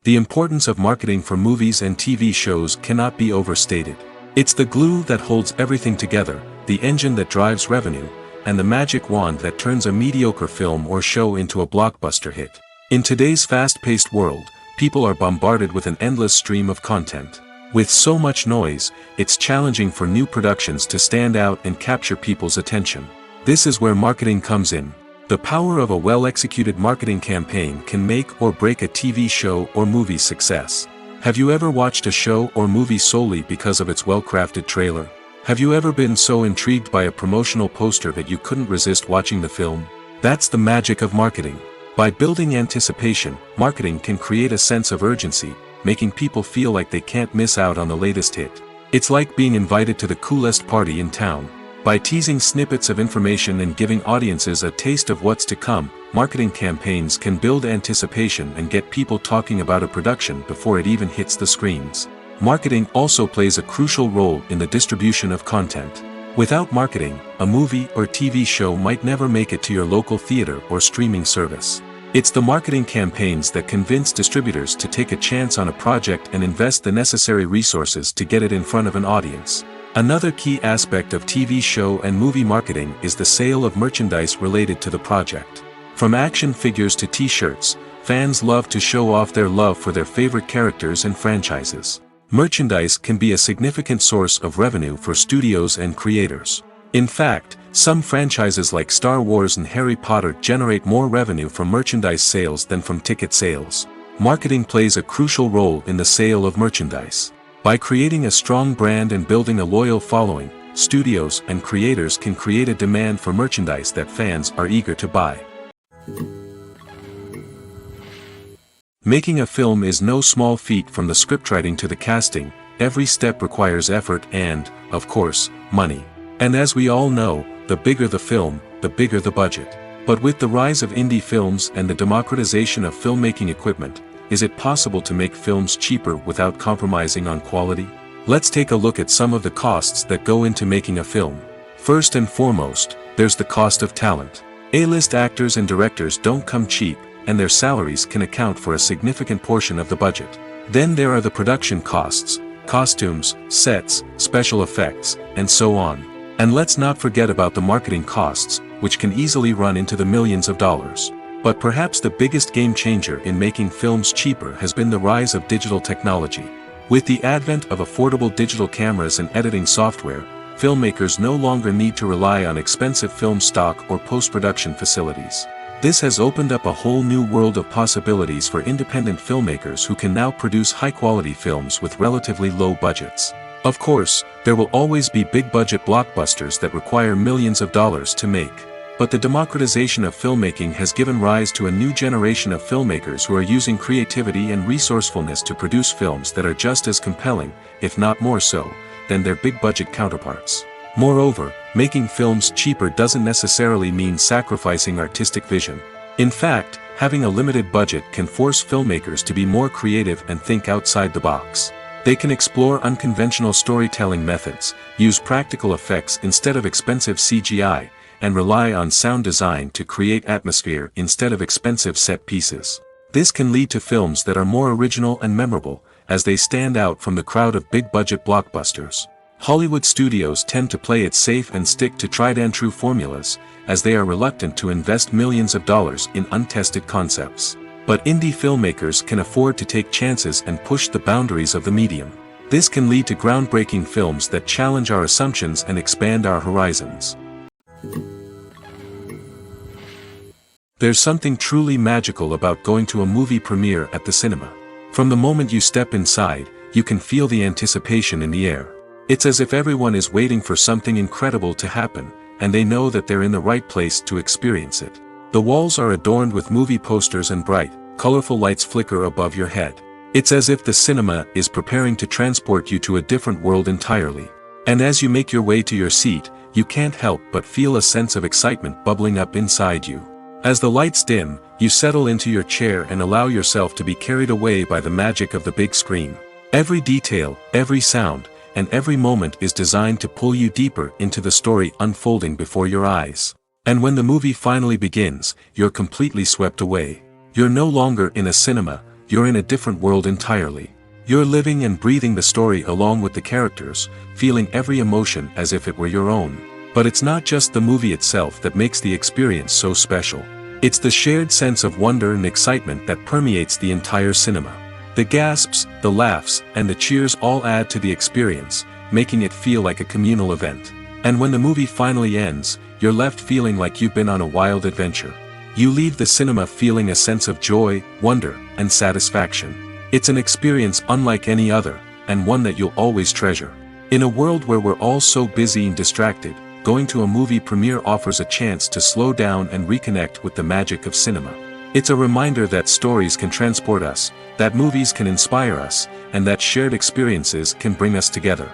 A: The importance of marketing for movies and TV shows cannot be overstated. It's the glue that holds everything together, the engine that drives revenue, and the magic wand that turns a mediocre film or show into a blockbuster hit. In today's fast-paced world, people are bombarded with an endless stream of content. With so much noise, it's challenging for new productions to stand out and capture people's attention. This is where marketing comes in. The power of a well-executed marketing campaign can make or break a TV show or movie's success. Have you ever watched a show or movie solely because of its well-crafted trailer? Have you ever been so intrigued by a promotional poster that you couldn't resist watching the film? That's the magic of marketing. By building anticipation, marketing can create a sense of urgency, making people feel like they can't miss out on the latest hit. It's like being invited to the coolest party in town. By teasing snippets of information and giving audiences a taste of what's to come, marketing campaigns can build anticipation and get people talking about a production before it even hits the screens. Marketing also plays a crucial role in the distribution of content. Without marketing, a movie or TV show might never make it to your local theater or streaming service. It's the marketing campaigns that convince distributors to take a chance on a project and invest the necessary resources to get it in front of an audience. Another key aspect of TV show and movie marketing is the sale of merchandise related to the project. From action figures to t-shirts, fans love to show off their love for their favorite characters and franchises. Merchandise can be a significant source of revenue for studios and creators. In fact, some franchises like Star Wars and Harry Potter generate more revenue from merchandise sales than from ticket sales. Marketing plays a crucial role in the sale of merchandise. By creating a strong brand and building a loyal following, studios and creators can create a demand for merchandise that fans are eager to buy. Making a film is no small feat. From the scriptwriting to the casting, every step requires effort and, of course, money. And as we all know, the bigger the film, the bigger the budget. But with the rise of indie films and the democratization of filmmaking equipment, is it possible to make films cheaper without compromising on quality? Let's take a look at some of the costs that go into making a film. First and foremost, there's the cost of talent. A-list actors and directors don't come cheap, and their salaries can account for a significant portion of the budget. Then there are the production costs, costumes, sets, special effects, and so on. And let's not forget about the marketing costs, which can easily run into the millions of dollars. But perhaps the biggest game changer in making films cheaper has been the rise of digital technology. With the advent of affordable digital cameras and editing software, filmmakers no longer need to rely on expensive film stock or post-production facilities. This has opened up a whole new world of possibilities for independent filmmakers who can now produce high-quality films with relatively low budgets. Of course, there will always be big-budget blockbusters that require millions of dollars to make. But the democratization of filmmaking has given rise to a new generation of filmmakers who are using creativity and resourcefulness to produce films that are just as compelling, if not more so, than their big-budget counterparts. Moreover, making films cheaper doesn't necessarily mean sacrificing artistic vision. In fact, having a limited budget can force filmmakers to be more creative and think outside the box. They can explore unconventional storytelling methods, use practical effects instead of expensive CGI, and rely on sound design to create atmosphere instead of expensive set pieces. This can lead to films that are more original and memorable, as they stand out from the crowd of big-budget blockbusters. Hollywood studios tend to play it safe and stick to tried-and-true formulas, as they are reluctant to invest millions of dollars in untested concepts. But indie filmmakers can afford to take chances and push the boundaries of the medium. This can lead to groundbreaking films that challenge our assumptions and expand our horizons. There's something truly magical about going to a movie premiere at the cinema. From the moment you step inside, you can feel the anticipation in the air. It's as if everyone is waiting for something incredible to happen, and they know that they're in the right place to experience it. The walls are adorned with movie posters and bright, colorful lights flicker above your head. It's as if the cinema is preparing to transport you to a different world entirely. And as you make your way to your seat, you can't help but feel a sense of excitement bubbling up inside you. As the lights dim, you settle into your chair and allow yourself to be carried away by the magic of the big screen. Every detail, every sound, and every moment is designed to pull you deeper into the story unfolding before your eyes. And when the movie finally begins, you're completely swept away. You're no longer in a cinema, you're in a different world entirely. You're living and breathing the story along with the characters, feeling every emotion as if it were your own. But it's not just the movie itself that makes the experience so special. It's the shared sense of wonder and excitement that permeates the entire cinema. The gasps, the laughs, and the cheers all add to the experience, making it feel like a communal event. And when the movie finally ends, you're left feeling like you've been on a wild adventure. You leave the cinema feeling a sense of joy, wonder, and satisfaction. It's an experience unlike any other, and one that you'll always treasure. In a world where we're all so busy and distracted, going to a movie premiere offers a chance to slow down and reconnect with the magic of cinema. It's a reminder that stories can transport us, that movies can inspire us, and that shared experiences can bring us together.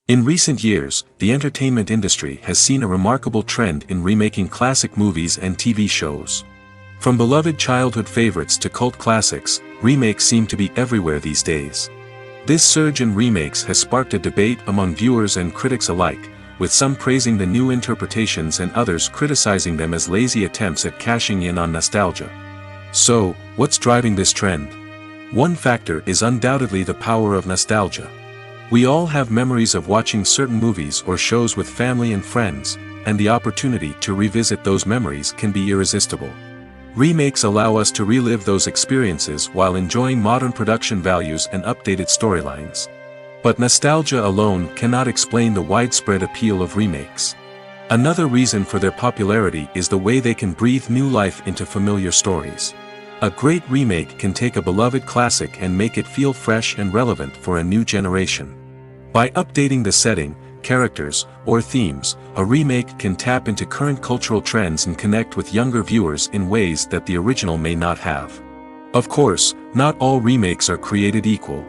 A: In recent years, the entertainment industry has seen a remarkable trend in remaking classic movies and TV shows. From beloved childhood favorites to cult classics, remakes seem to be everywhere these days. This surge in remakes has sparked a debate among viewers and critics alike, with some praising the new interpretations and others criticizing them as lazy attempts at cashing in on nostalgia. So, what's driving this trend? One factor is undoubtedly the power of nostalgia. We all have memories of watching certain movies or shows with family and friends, and the opportunity to revisit those memories can be irresistible. Remakes allow us to relive those experiences while enjoying modern production values and updated storylines. But nostalgia alone cannot explain the widespread appeal of remakes. Another reason for their popularity is the way they can breathe new life into familiar stories. A great remake can take a beloved classic and make it feel fresh and relevant for a new generation. By updating the setting, characters, or themes, a remake can tap into current cultural trends and connect with younger viewers in ways that the original may not have. Of course, not all remakes are created equal.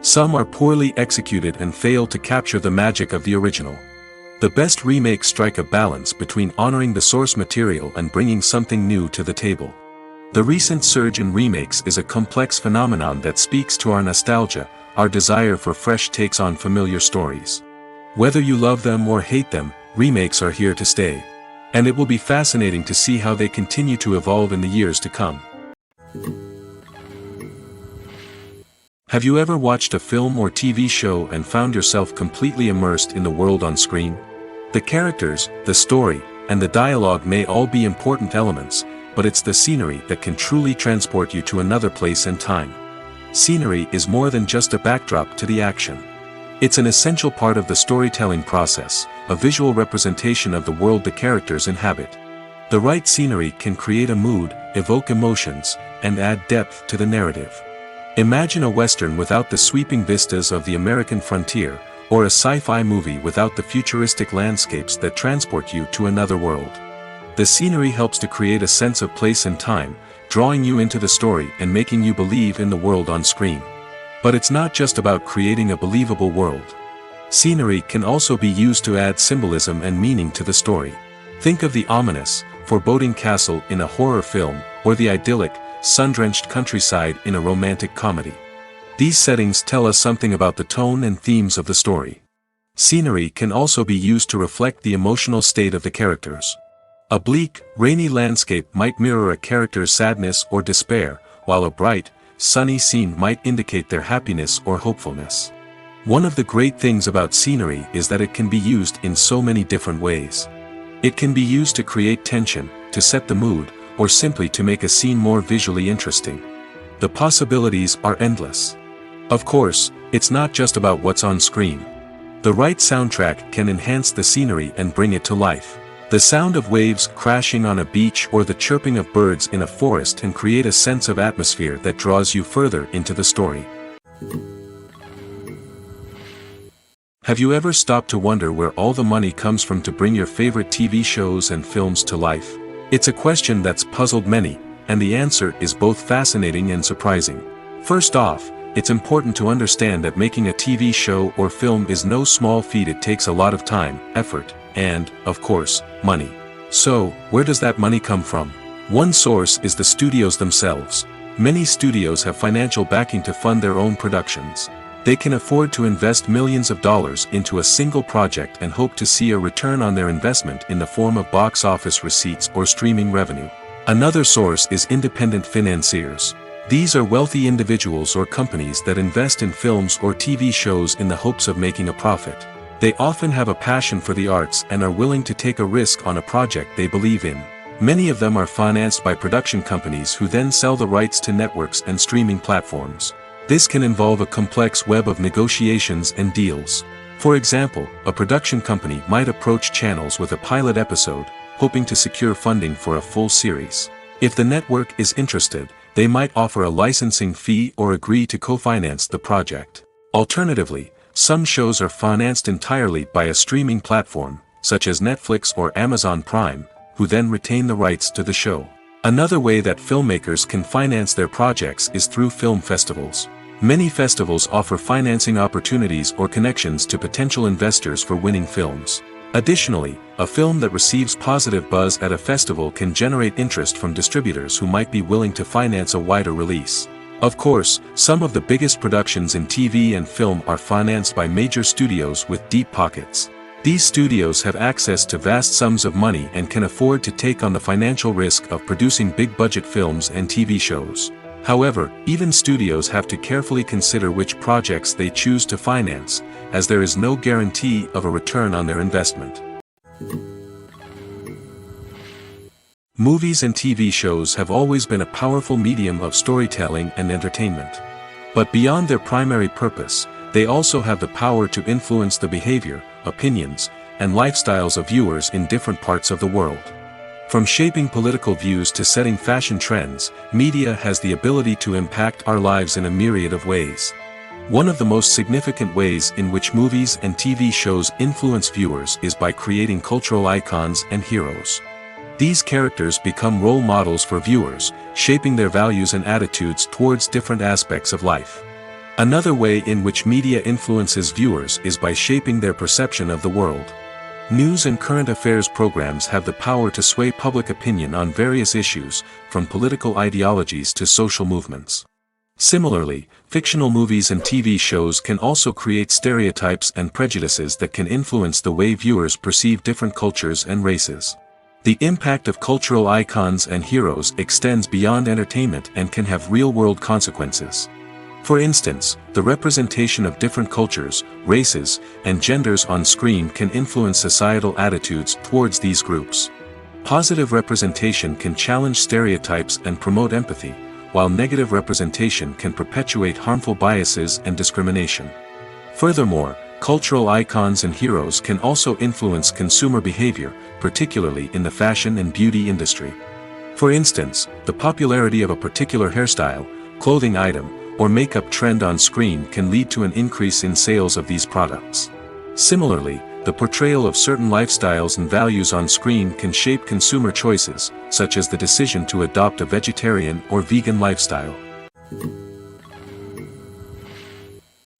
A: Some are poorly executed and fail to capture the magic of the original. The best remakes strike a balance between honoring the source material and bringing something new to the table. The recent surge in remakes is a complex phenomenon that speaks to our nostalgia, our desire for fresh takes on familiar stories. Whether you love them or hate them, remakes are here to stay. And it will be fascinating to see how they continue to evolve in the years to come. Have you ever watched a film or TV show and found yourself completely immersed in the world on screen? The characters, the story, and the dialogue may all be important elements, but it's the scenery that can truly transport you to another place and time. Scenery is more than just a backdrop to the action. It's an essential part of the storytelling process, a visual representation of the world the characters inhabit. The right scenery can create a mood, evoke emotions, and add depth to the narrative. Imagine a Western without the sweeping vistas of the American frontier, or a sci-fi movie without the futuristic landscapes that transport you to another world. The scenery helps to create a sense of place and time, drawing you into the story and making you believe in the world on screen. But it's not just about creating a believable world. Scenery can also be used to add symbolism and meaning to the story. Think of the ominous, foreboding castle in a horror film, or the idyllic, sun-drenched countryside in a romantic comedy. These settings tell us something about the tone and themes of the story. Scenery can also be used to reflect the emotional state of the characters. A bleak, rainy landscape might mirror a character's sadness or despair, while a bright, sunny scene might indicate their happiness or hopefulness. One of the great things about scenery is that it can be used in so many different ways. It can be used to create tension, to set the mood, or simply to make a scene more visually interesting. The possibilities are endless. Of course, it's not just about what's on screen. The right soundtrack can enhance the scenery and bring it to life. The sound of waves crashing on a beach or the chirping of birds in a forest can create a sense of atmosphere that draws you further into the story. Have you ever stopped to wonder where all the money comes from to bring your favorite TV shows and films to life? It's a question that's puzzled many, and the answer is both fascinating and surprising. First off, it's important to understand that making a TV show or film is no small feat. It takes a lot of time, effort, and, of course, money. So, where does that money come from? One source is the studios themselves. Many studios have financial backing to fund their own productions. They can afford to invest millions of dollars into a single project and hope to see a return on their investment in the form of box office receipts or streaming revenue. Another source is independent financiers. These are wealthy individuals or companies that invest in films or TV shows in the hopes of making a profit. They often have a passion for the arts and are willing to take a risk on a project they believe in. Many of them are financed by production companies who then sell the rights to networks and streaming platforms. This can involve a complex web of negotiations and deals. For example, a production company might approach channels with a pilot episode, hoping to secure funding for a full series. If the network is interested, they might offer a licensing fee or agree to co-finance the project. Alternatively, some shows are financed entirely by a streaming platform, such as Netflix or Amazon Prime, who then retain the rights to the show. Another way that filmmakers can finance their projects is through film festivals. Many festivals offer financing opportunities or connections to potential investors for winning films. Additionally, a film that receives positive buzz at a festival can generate interest from distributors who might be willing to finance a wider release. Of course, some of the biggest productions in TV and film are financed by major studios with deep pockets. These studios have access to vast sums of money and can afford to take on the financial risk of producing big-budget films and TV shows. However, even studios have to carefully consider which projects they choose to finance, as there is no guarantee of a return on their investment. Movies and TV shows have always been a powerful medium of storytelling and entertainment. But beyond their primary purpose, they also have the power to influence the behavior, opinions, and lifestyles of viewers in different parts of the world. From shaping political views to setting fashion trends, media has the ability to impact our lives in a myriad of ways. One of the most significant ways in which movies and TV shows influence viewers is by creating cultural icons and heroes. These characters become role models for viewers, shaping their values and attitudes towards different aspects of life. Another way in which media influences viewers is by shaping their perception of the world. News and current affairs programs have the power to sway public opinion on various issues, from political ideologies to social movements. Similarly, fictional movies and TV shows can also create stereotypes and prejudices that can influence the way viewers perceive different cultures and races. The impact of cultural icons and heroes extends beyond entertainment and can have real-world consequences. For instance, the representation of different cultures, races, and genders on screen can influence societal attitudes towards these groups. Positive representation can challenge stereotypes and promote empathy, while negative representation can perpetuate harmful biases and discrimination. Furthermore, cultural icons and heroes can also influence consumer behavior, particularly in the fashion and beauty industry. For instance, the popularity of a particular hairstyle, clothing item, or makeup trend on screen can lead to an increase in sales of these products. Similarly, the portrayal of certain lifestyles and values on screen can shape consumer choices, such as the decision to adopt a vegetarian or vegan lifestyle.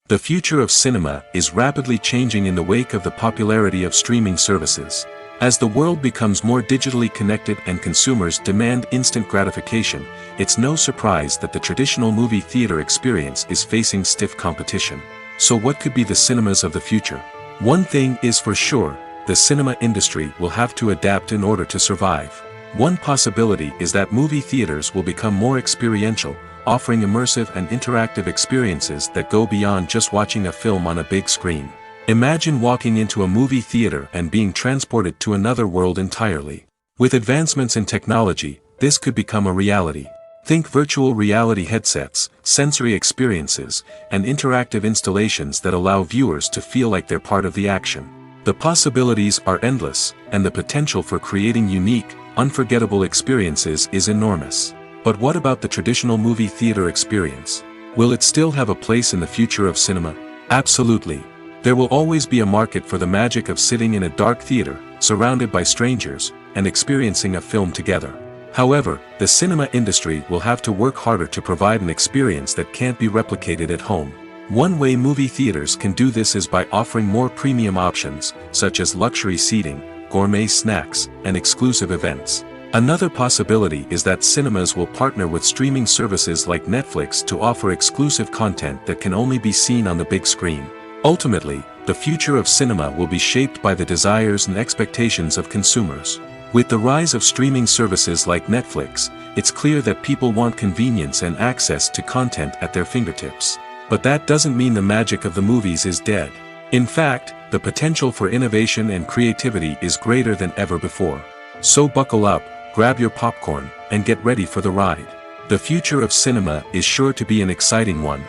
A: The future of cinema is rapidly changing in the wake of the popularity of streaming services. As the world becomes more digitally connected and consumers demand instant gratification, it's no surprise that the traditional movie theater experience is facing stiff competition. So what could be the cinemas of the future? One thing is for sure, the cinema industry will have to adapt in order to survive. One possibility is that movie theaters will become more experiential, offering immersive and interactive experiences that go beyond just watching a film on a big screen. Imagine walking into a movie theater and being transported to another world entirely. With advancements in technology, this could become a reality. Think virtual reality headsets, sensory experiences, and interactive installations that allow viewers to feel like they're part of the action. The possibilities are endless, and the potential for creating unique, unforgettable experiences is enormous. But what about the traditional movie theater experience? Will it still have a place in the future of cinema? Absolutely. There will always be a market for the magic of sitting in a dark theater, surrounded by strangers, and experiencing a film together. However, the cinema industry will have to work harder to provide an experience that can't be replicated at home. One way movie theaters can do this is by offering more premium options, such as luxury seating, gourmet snacks, and exclusive events. Another possibility is that cinemas will partner with streaming services like Netflix to offer exclusive content that can only be seen on the big screen. Ultimately, the future of cinema will be shaped by the desires and expectations of consumers. With the rise of streaming services like Netflix, it's clear that people want convenience and access to content at their fingertips. But that doesn't mean the magic of the movies is dead. In fact, the potential for innovation and creativity is greater than ever before. So buckle up, grab your popcorn, and get ready for the ride. The future of cinema is sure to be an exciting one.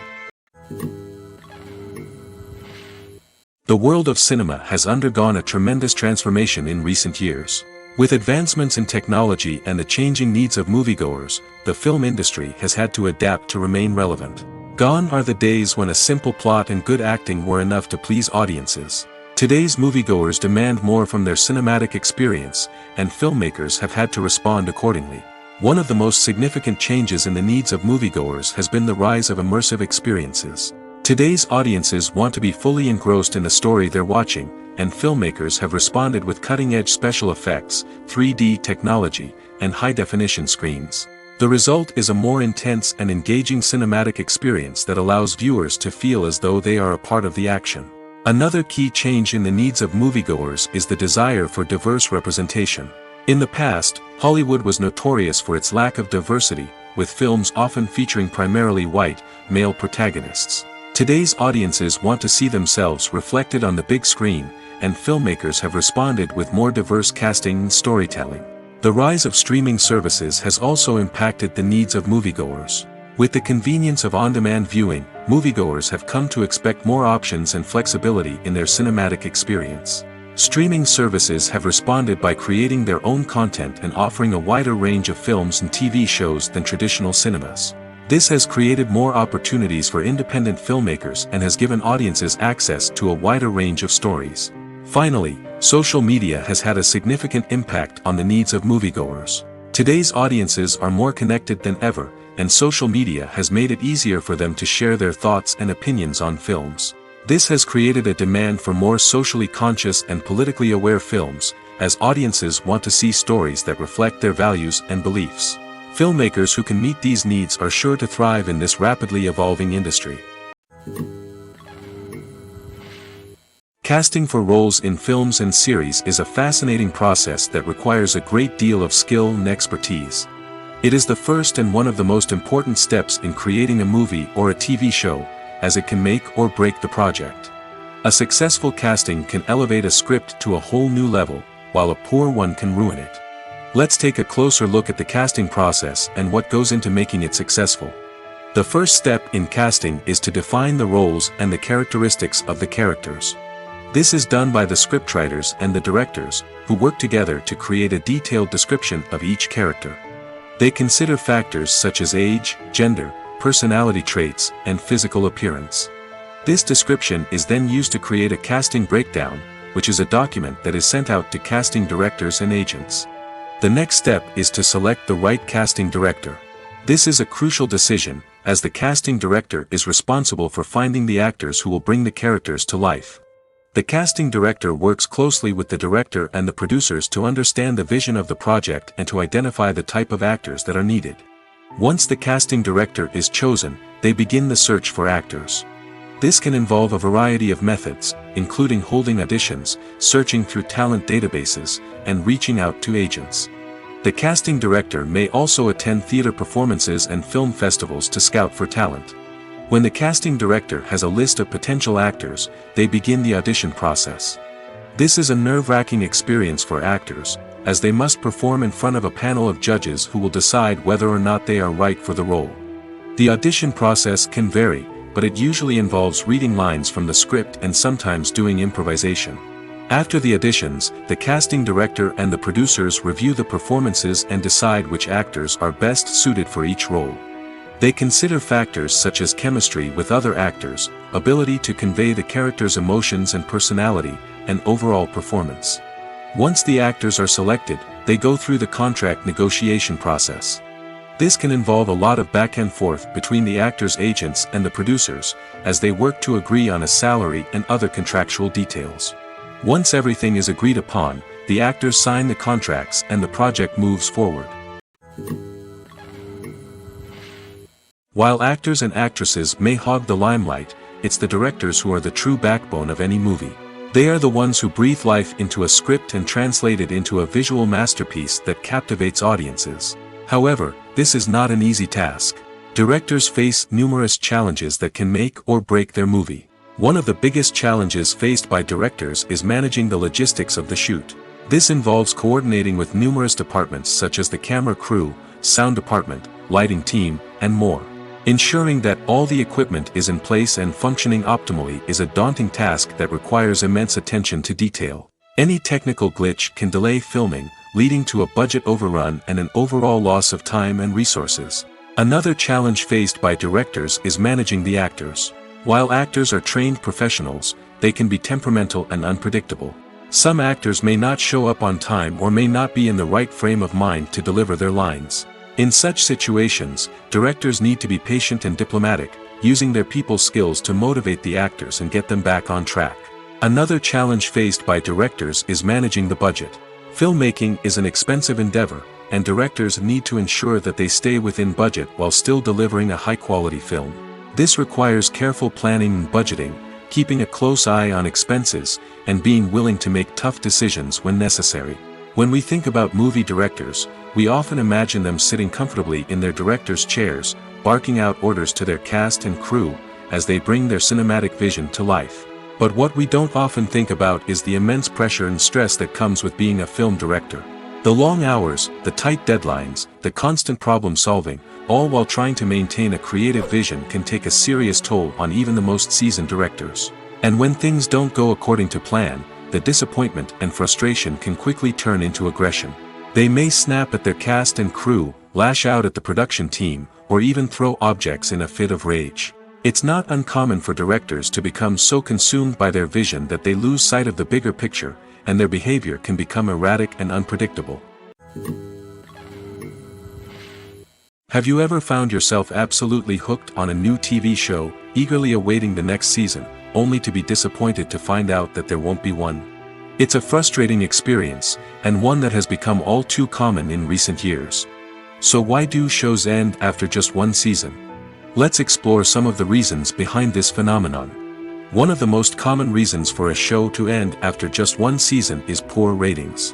A: The world of cinema has undergone a tremendous transformation in recent years. With advancements in technology and the changing needs of moviegoers, the film industry has had to adapt to remain relevant. Gone are the days when a simple plot and good acting were enough to please audiences. Today's moviegoers demand more from their cinematic experience, and filmmakers have had to respond accordingly. One of the most significant changes in the needs of moviegoers has been the rise of immersive experiences. Today's audiences want to be fully engrossed in the story they're watching, and filmmakers have responded with cutting-edge special effects, 3D technology, and high-definition screens. The result is a more intense and engaging cinematic experience that allows viewers to feel as though they are a part of the action. Another key change in the needs of moviegoers is the desire for diverse representation. In the past, Hollywood was notorious for its lack of diversity, with films often featuring primarily white, male protagonists. Today's audiences want to see themselves reflected on the big screen, and filmmakers have responded with more diverse casting and storytelling. The rise of streaming services has also impacted the needs of moviegoers. With the convenience of on-demand viewing, moviegoers have come to expect more options and flexibility in their cinematic experience. Streaming services have responded by creating their own content and offering a wider range of films and TV shows than traditional cinemas. This has created more opportunities for independent filmmakers and has given audiences access to a wider range of stories. Finally, social media has had a significant impact on the needs of moviegoers. Today's audiences are more connected than ever, and social media has made it easier for them to share their thoughts and opinions on films. This has created a demand for more socially conscious and politically aware films, as audiences want to see stories that reflect their values and beliefs. Filmmakers who can meet these needs are sure to thrive in this rapidly evolving industry. Casting for roles in films and series is a fascinating process that requires a great deal of skill and expertise. It is the first and one of the most important steps in creating a movie or a TV show, as it can make or break the project. A successful casting can elevate a script to a whole new level, while a poor one can ruin it. Let's take a closer look at the casting process and what goes into making it successful. The first step in casting is to define the roles and the characteristics of the characters. This is done by the scriptwriters and the directors, who work together to create a detailed description of each character. They consider factors such as age, gender, personality traits, and physical appearance. This description is then used to create a casting breakdown, which is a document that is sent out to casting directors and agents. The next step is to select the right casting director. This is a crucial decision, as the casting director is responsible for finding the actors who will bring the characters to life. The casting director works closely with the director and the producers to understand the vision of the project and to identify the type of actors that are needed. Once the casting director is chosen, they begin the search for actors. This can involve a variety of methods, including holding auditions, searching through talent databases, and reaching out to agents. The casting director may also attend theater performances and film festivals to scout for talent. When the casting director has a list of potential actors, they begin the audition process. This is a nerve-wracking experience for actors, as they must perform in front of a panel of judges who will decide whether or not they are right for the role. The audition process can vary, but it usually involves reading lines from the script and sometimes doing improvisation. After the auditions, the casting director and the producers review the performances and decide which actors are best suited for each role. They consider factors such as chemistry with other actors, ability to convey the character's emotions and personality, and overall performance. Once the actors are selected, they go through the contract negotiation process. This can involve a lot of back and forth between the actors' agents and the producers, as they work to agree on a salary and other contractual details. Once everything is agreed upon, the actors sign the contracts and the project moves forward. While actors and actresses may hog the limelight, it's the directors who are the true backbone of any movie. They are the ones who breathe life into a script and translate it into a visual masterpiece that captivates audiences. However, this is not an easy task. Directors face numerous challenges that can make or break their movie. One of the biggest challenges faced by directors is managing the logistics of the shoot. This involves coordinating with numerous departments such as the camera crew, sound department, lighting team, and more. Ensuring that all the equipment is in place and functioning optimally is a daunting task that requires immense attention to detail. Any technical glitch can delay filming, leading to a budget overrun and an overall loss of time and resources. Another challenge faced by directors is managing the actors. While actors are trained professionals, they can be temperamental and unpredictable. Some actors may not show up on time or may not be in the right frame of mind to deliver their lines. In such situations, directors need to be patient and diplomatic, using their people skills to motivate the actors and get them back on track. Another challenge faced by directors is managing the budget. Filmmaking is an expensive endeavor, and directors need to ensure that they stay within budget while still delivering a high-quality film. This requires careful planning and budgeting, keeping a close eye on expenses, and being willing to make tough decisions when necessary. When we think about movie directors, we often imagine them sitting comfortably in their director's chairs, barking out orders to their cast and crew, as they bring their cinematic vision to life. But what we don't often think about is the immense pressure and stress that comes with being a film director. The long hours, the tight deadlines, the constant problem solving, all while trying to maintain a creative vision can take a serious toll on even the most seasoned directors. And when things don't go according to plan, the disappointment and frustration can quickly turn into aggression. They may snap at their cast and crew, lash out at the production team, or even throw objects in a fit of rage. It's not uncommon for directors to become so consumed by their vision that they lose sight of the bigger picture, and their behavior can become erratic and unpredictable. Have you ever found yourself absolutely hooked on a new TV show, eagerly awaiting the next season, only to be disappointed to find out that there won't be one? It's a frustrating experience, and one that has become all too common in recent years. So why do shows end after just one season? Let's explore some of the reasons behind this phenomenon. One of the most common reasons for a show to end after just one season is poor ratings.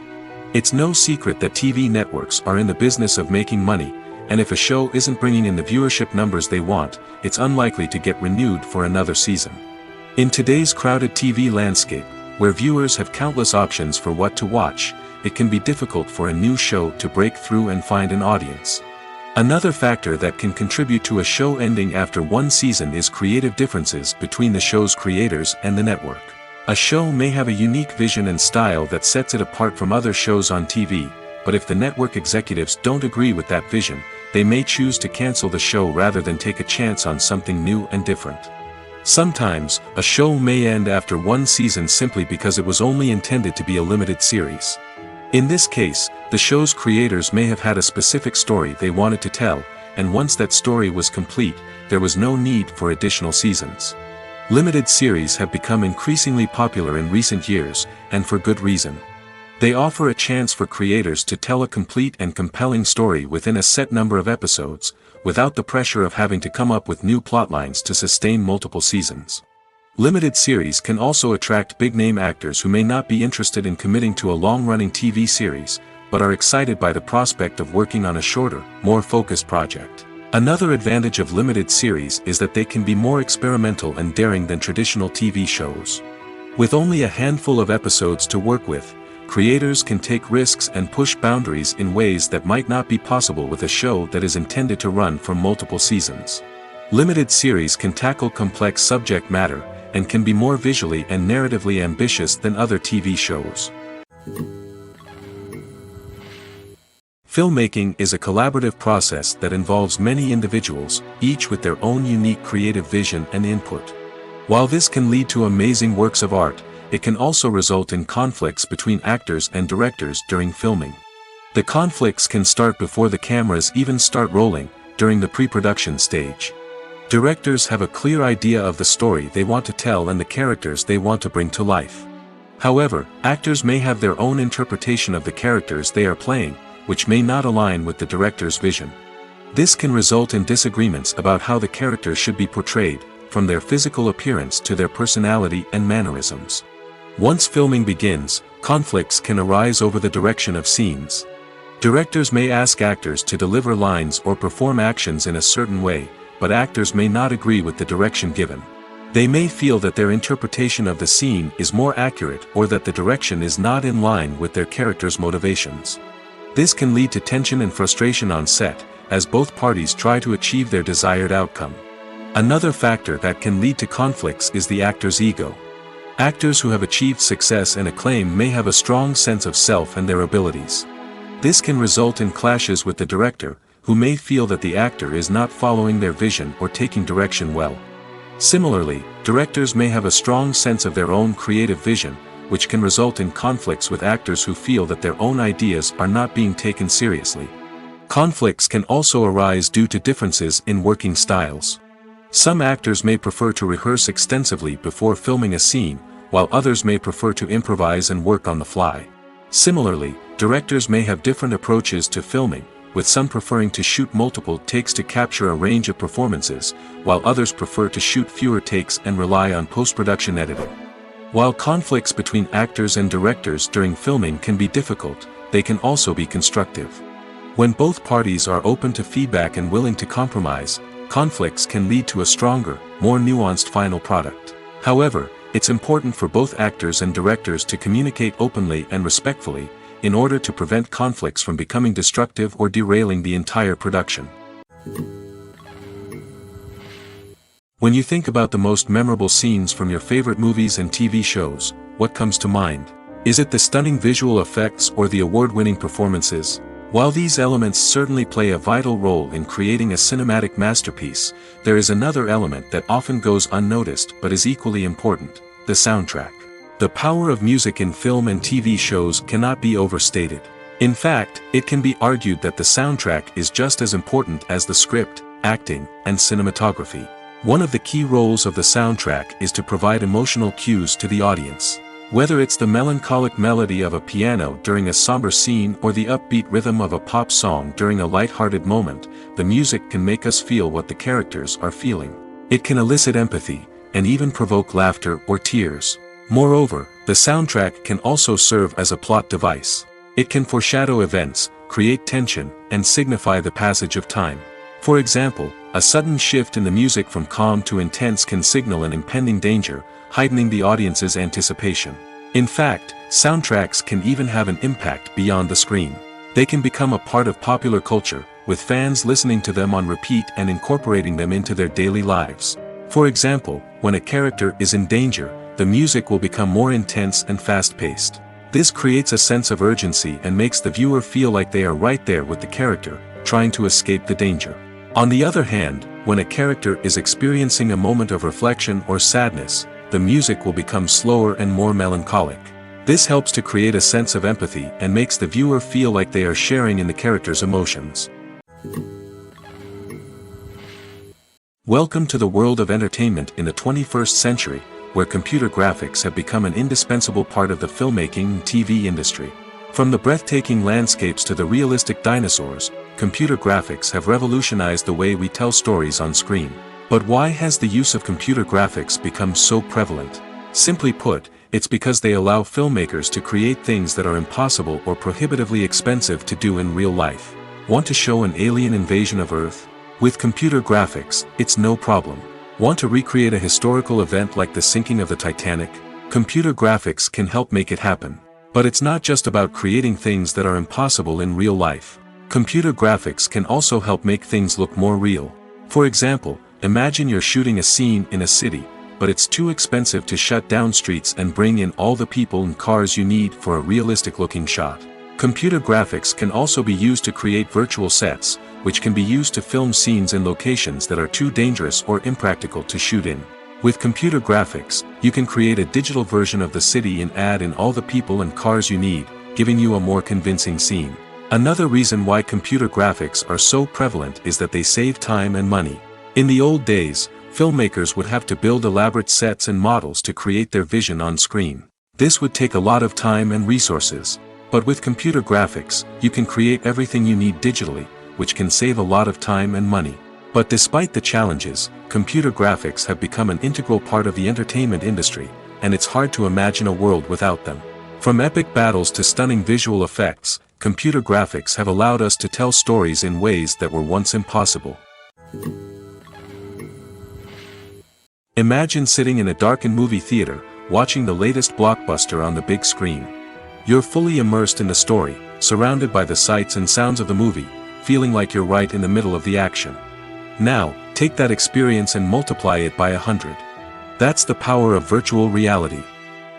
A: It's no secret that TV networks are in the business of making money, and if a show isn't bringing in the viewership numbers they want, it's unlikely to get renewed for another season. In today's crowded TV landscape, where viewers have countless options for what to watch, it can be difficult for a new show to break through and find an audience. Another factor that can contribute to a show ending after one season is creative differences between the show's creators and the network. A show may have a unique vision and style that sets it apart from other shows on TV, but if the network executives don't agree with that vision, they may choose to cancel the show rather than take a chance on something new and different. Sometimes, a show may end after one season simply because it was only intended to be a limited series. In this case, the show's creators may have had a specific story they wanted to tell, and once that story was complete, there was no need for additional seasons. Limited series have become increasingly popular in recent years, and for good reason. They offer a chance for creators to tell a complete and compelling story within a set number of episodes, without the pressure of having to come up with new plotlines to sustain multiple seasons. Limited series can also attract big-name actors who may not be interested in committing to a long-running TV series, but are excited by the prospect of working on a shorter, more focused project. Another advantage of limited series is that they can be more experimental and daring than traditional TV shows. With only a handful of episodes to work with, creators can take risks and push boundaries in ways that might not be possible with a show that is intended to run for multiple seasons. Limited series can tackle complex subject matter, and can be more visually and narratively ambitious than other TV shows. Filmmaking is a collaborative process that involves many individuals, each with their own unique creative vision and input. While this can lead to amazing works of art, it can also result in conflicts between actors and directors during filming. The conflicts can start before the cameras even start rolling, during the pre-production stage. Directors have a clear idea of the story they want to tell and the characters they want to bring to life. However, actors may have their own interpretation of the characters they are playing, which may not align with the director's vision. This can result in disagreements about how the characters should be portrayed, from their physical appearance to their personality and mannerisms. Once filming begins, conflicts can arise over the direction of scenes. Directors may ask actors to deliver lines or perform actions in a certain way, but actors may not agree with the direction given. They may feel that their interpretation of the scene is more accurate or that the direction is not in line with their character's motivations. This can lead to tension and frustration on set, as both parties try to achieve their desired outcome. Another factor that can lead to conflicts is the actor's ego. Actors who have achieved success and acclaim may have a strong sense of self and their abilities. This can result in clashes with the director, who may feel that the actor is not following their vision or taking direction well. Similarly, directors may have a strong sense of their own creative vision, which can result in conflicts with actors who feel that their own ideas are not being taken seriously. Conflicts can also arise due to differences in working styles. Some actors may prefer to rehearse extensively before filming a scene, while others may prefer to improvise and work on the fly. Similarly, directors may have different approaches to filming, with some preferring to shoot multiple takes to capture a range of performances, while others prefer to shoot fewer takes and rely on post-production editing. While conflicts between actors and directors during filming can be difficult, they can also be constructive. When both parties are open to feedback and willing to compromise, conflicts can lead to a stronger, more nuanced final product. However, it's important for both actors and directors to communicate openly and respectfully, in order to prevent conflicts from becoming destructive or derailing the entire production. When you think about the most memorable scenes from your favorite movies and TV shows, what comes to mind? Is it the stunning visual effects or the award-winning performances? While these elements certainly play a vital role in creating a cinematic masterpiece, there is another element that often goes unnoticed but is equally important: the soundtrack. The power of music in film and TV shows cannot be overstated. In fact, it can be argued that the soundtrack is just as important as the script, acting, and cinematography. One of the key roles of the soundtrack is to provide emotional cues to the audience. Whether it's the melancholic melody of a piano during a somber scene or the upbeat rhythm of a pop song during a light-hearted moment, the music can make us feel what the characters are feeling. It can elicit empathy, and even provoke laughter or tears. Moreover, the soundtrack can also serve as a plot device. It can foreshadow events, create tension, and signify the passage of time. For example, a sudden shift in the music from calm to intense can signal an impending danger, heightening the audience's anticipation. In fact, soundtracks can even have an impact beyond the screen. They can become a part of popular culture, with fans listening to them on repeat and incorporating them into their daily lives. For example, when a character is in danger, the music will become more intense and fast-paced. This creates a sense of urgency and makes the viewer feel like they are right there with the character, trying to escape the danger. On the other hand, when a character is experiencing a moment of reflection or sadness, the music will become slower and more melancholic. This helps to create a sense of empathy and makes the viewer feel like they are sharing in the character's emotions. Welcome to the world of entertainment in the 21st century, where computer graphics have become an indispensable part of the filmmaking and TV industry. From the breathtaking landscapes to the realistic dinosaurs, computer graphics have revolutionized the way we tell stories on screen. But why has the use of computer graphics become so prevalent? Simply put, it's because they allow filmmakers to create things that are impossible or prohibitively expensive to do in real life. Want to show an alien invasion of Earth? With computer graphics, it's no problem. Want to recreate a historical event like the sinking of the Titanic? Computer graphics can help make it happen. But it's not just about creating things that are impossible in real life. Computer graphics can also help make things look more real. For example, imagine you're shooting a scene in a city, but it's too expensive to shut down streets and bring in all the people and cars you need for a realistic-looking shot. Computer graphics can also be used to create virtual sets, which can be used to film scenes in locations that are too dangerous or impractical to shoot in. With computer graphics, you can create a digital version of the city and add in all the people and cars you need, giving you a more convincing scene. Another reason why computer graphics are so prevalent is that they save time and money. In the old days, filmmakers would have to build elaborate sets and models to create their vision on screen. This would take a lot of time and resources. But with computer graphics, you can create everything you need digitally, which can save a lot of time and money. But despite the challenges, computer graphics have become an integral part of the entertainment industry, and it's hard to imagine a world without them. From epic battles to stunning visual effects, computer graphics have allowed us to tell stories in ways that were once impossible. Imagine sitting in a darkened movie theater, watching the latest blockbuster on the big screen. You're fully immersed in the story, surrounded by the sights and sounds of the movie, feeling like you're right in the middle of the action. Now, take that experience and multiply it by 100. That's the power of virtual reality.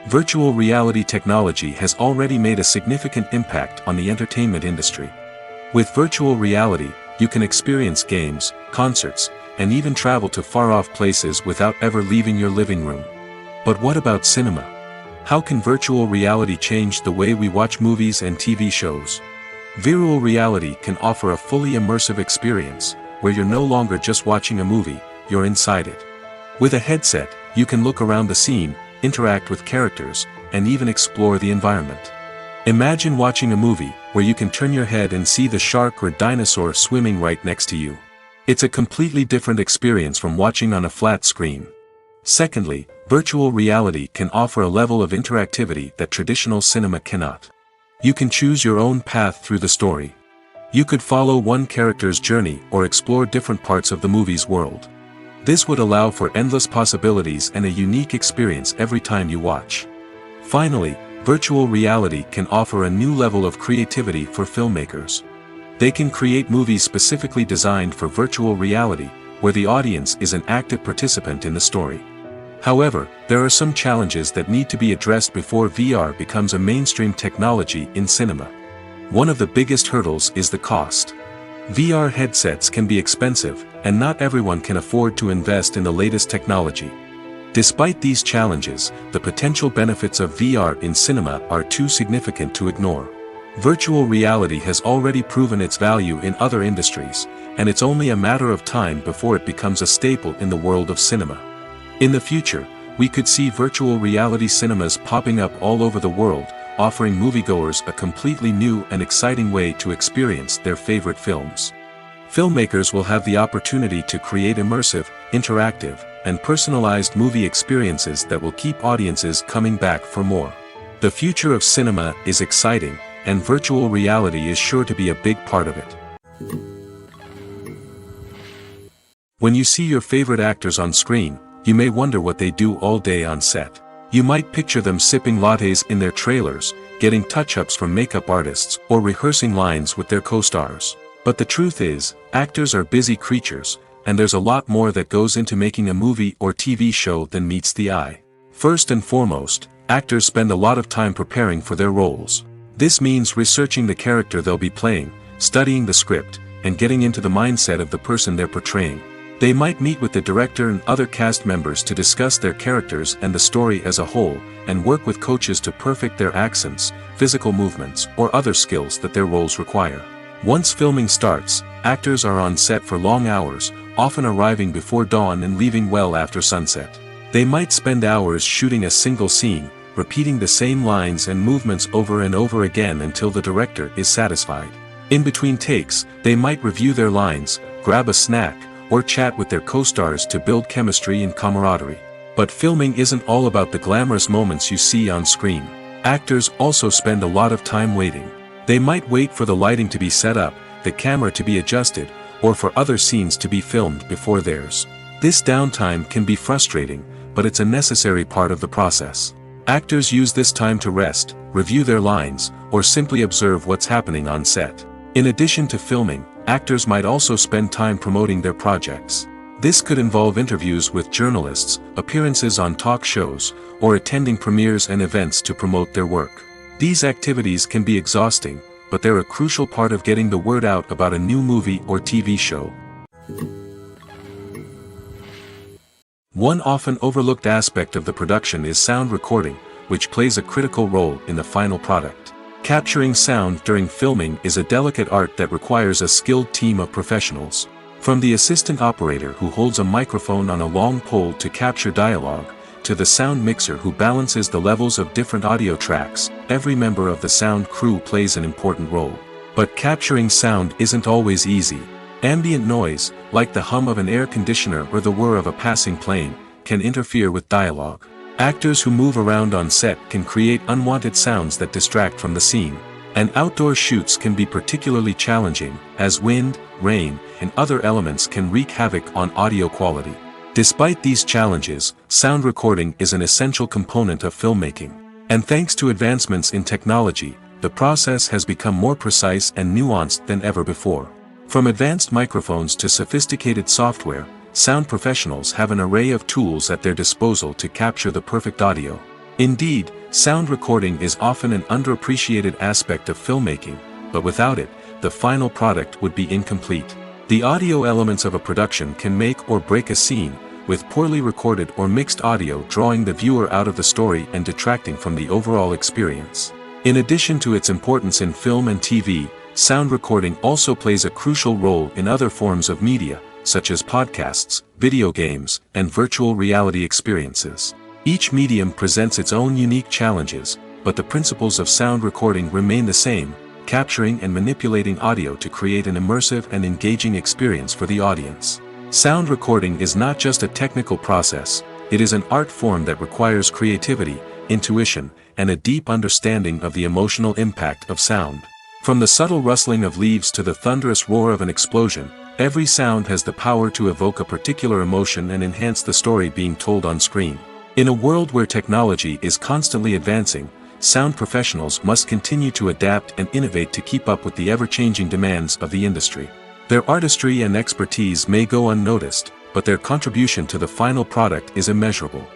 A: Virtual reality technology has already made a significant impact on the entertainment industry. With virtual reality, you can experience games, concerts, and even travel to far-off places without ever leaving your living room. But what about cinema? How can virtual reality change the way we watch movies and TV shows? Virtual reality can offer a fully immersive experience, where you're no longer just watching a movie, you're inside it. With a headset, you can look around the scene, interact with characters, and even explore the environment. Imagine watching a movie where you can turn your head and see the shark or dinosaur swimming right next to you. It's a completely different experience from watching on a flat screen. Secondly, virtual reality can offer a level of interactivity that traditional cinema cannot. You can choose your own path through the story. You could follow one character's journey or explore different parts of the movie's world. This would allow for endless possibilities and a unique experience every time you watch. Finally, virtual reality can offer a new level of creativity for filmmakers. They can create movies specifically designed for virtual reality, where the audience is an active participant in the story. However, there are some challenges that need to be addressed before VR becomes a mainstream technology in cinema. One of the biggest hurdles is the cost. VR headsets can be expensive, and not everyone can afford to invest in the latest technology. Despite these challenges, the potential benefits of VR in cinema are too significant to ignore. Virtual reality has already proven its value in other industries, and it's only a matter of time before it becomes a staple in the world of cinema. In the future, we could see virtual reality cinemas popping up all over the world, offering moviegoers a completely new and exciting way to experience their favorite films. Filmmakers will have the opportunity to create immersive, interactive, and personalized movie experiences that will keep audiences coming back for more. The future of cinema is exciting, and virtual reality is sure to be a big part of it. When you see your favorite actors on screen, you may wonder what they do all day on set. You might picture them sipping lattes in their trailers, getting touch-ups from makeup artists, or rehearsing lines with their co-stars. But the truth is, actors are busy creatures, and there's a lot more that goes into making a movie or TV show than meets the eye. First and foremost, actors spend a lot of time preparing for their roles. This means researching the character they'll be playing, studying the script, and getting into the mindset of the person they're portraying. They might meet with the director and other cast members to discuss their characters and the story as a whole, and work with coaches to perfect their accents, physical movements, or other skills that their roles require. Once filming starts, actors are on set for long hours, often arriving before dawn and leaving well after sunset. They might spend hours shooting a single scene, repeating the same lines and movements over and over again until the director is satisfied. In between takes, they might review their lines, grab a snack, or chat with their co-stars to build chemistry and camaraderie. But filming isn't all about the glamorous moments you see on screen. Actors also spend a lot of time waiting. They might wait for the lighting to be set up, the camera to be adjusted, or for other scenes to be filmed before theirs. This downtime can be frustrating, but it's a necessary part of the process. Actors use this time to rest, review their lines, or simply observe what's happening on set. In addition to filming, actors might also spend time promoting their projects. This could involve interviews with journalists, appearances on talk shows, or attending premieres and events to promote their work. These activities can be exhausting, but they're a crucial part of getting the word out about a new movie or TV show. One often overlooked aspect of the production is sound recording, which plays a critical role in the final product. Capturing sound during filming is a delicate art that requires a skilled team of professionals. From the assistant operator who holds a microphone on a long pole to capture dialogue, to the sound mixer who balances the levels of different audio tracks, every member of the sound crew plays an important role. But capturing sound isn't always easy. Ambient noise, like the hum of an air conditioner or the whir of a passing plane, can interfere with dialogue. Actors who move around on set can create unwanted sounds that distract from the scene. And outdoor shoots can be particularly challenging, as wind, rain, and other elements can wreak havoc on audio quality. Despite these challenges, sound recording is an essential component of filmmaking. And thanks to advancements in technology, the process has become more precise and nuanced than ever before. From advanced microphones to sophisticated software, sound professionals have an array of tools at their disposal to capture the perfect audio. Indeed, sound recording is often an underappreciated aspect of filmmaking, but without it, the final product would be incomplete. The audio elements of a production can make or break a scene, with poorly recorded or mixed audio drawing the viewer out of the story and detracting from the overall experience. In addition to its importance in film and TV, sound recording also plays a crucial role in other forms of media, such as podcasts, video games, and virtual reality experiences. Each medium presents its own unique challenges, but the principles of sound recording remain the same, capturing and manipulating audio to create an immersive and engaging experience for the audience. Sound recording is not just a technical process, it is an art form that requires creativity, intuition, and a deep understanding of the emotional impact of sound. From the subtle rustling of leaves to the thunderous roar of an explosion, every sound has the power to evoke a particular emotion and enhance the story being told on screen. In a world where technology is constantly advancing, sound professionals must continue to adapt and innovate to keep up with the ever-changing demands of the industry. Their artistry and expertise may go unnoticed, but their contribution to the final product is immeasurable.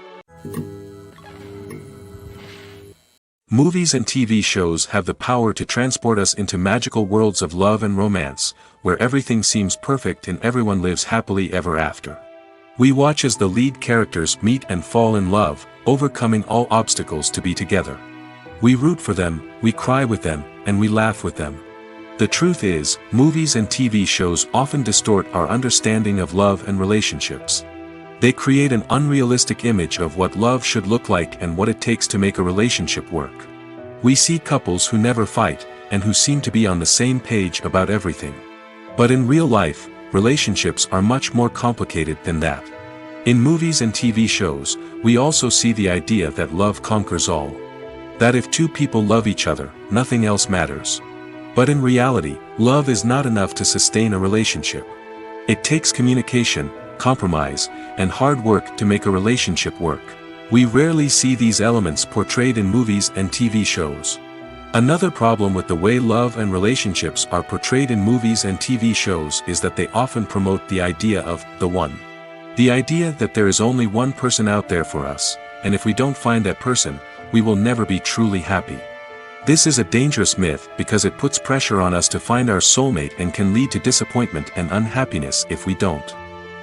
A: Movies and TV shows have the power to transport us into magical worlds of love and romance, where everything seems perfect and everyone lives happily ever after. We watch as the lead characters meet and fall in love, overcoming all obstacles to be together. We root for them, we cry with them, and we laugh with them. The truth is, movies and TV shows often distort our understanding of love and relationships. They create an unrealistic image of what love should look like and what it takes to make a relationship work. We see couples who never fight, and who seem to be on the same page about everything. But in real life, relationships are much more complicated than that. In movies and TV shows, we also see the idea that love conquers all. That if two people love each other, nothing else matters. But in reality, love is not enough to sustain a relationship. It takes communication, compromise, and hard work to make a relationship work. We rarely see these elements portrayed in movies and TV shows. Another problem with the way love and relationships are portrayed in movies and TV shows is that they often promote the idea of the one. The idea that there is only one person out there for us, and if we don't find that person, we will never be truly happy. This is a dangerous myth because it puts pressure on us to find our soulmate and can lead to disappointment and unhappiness if we don't.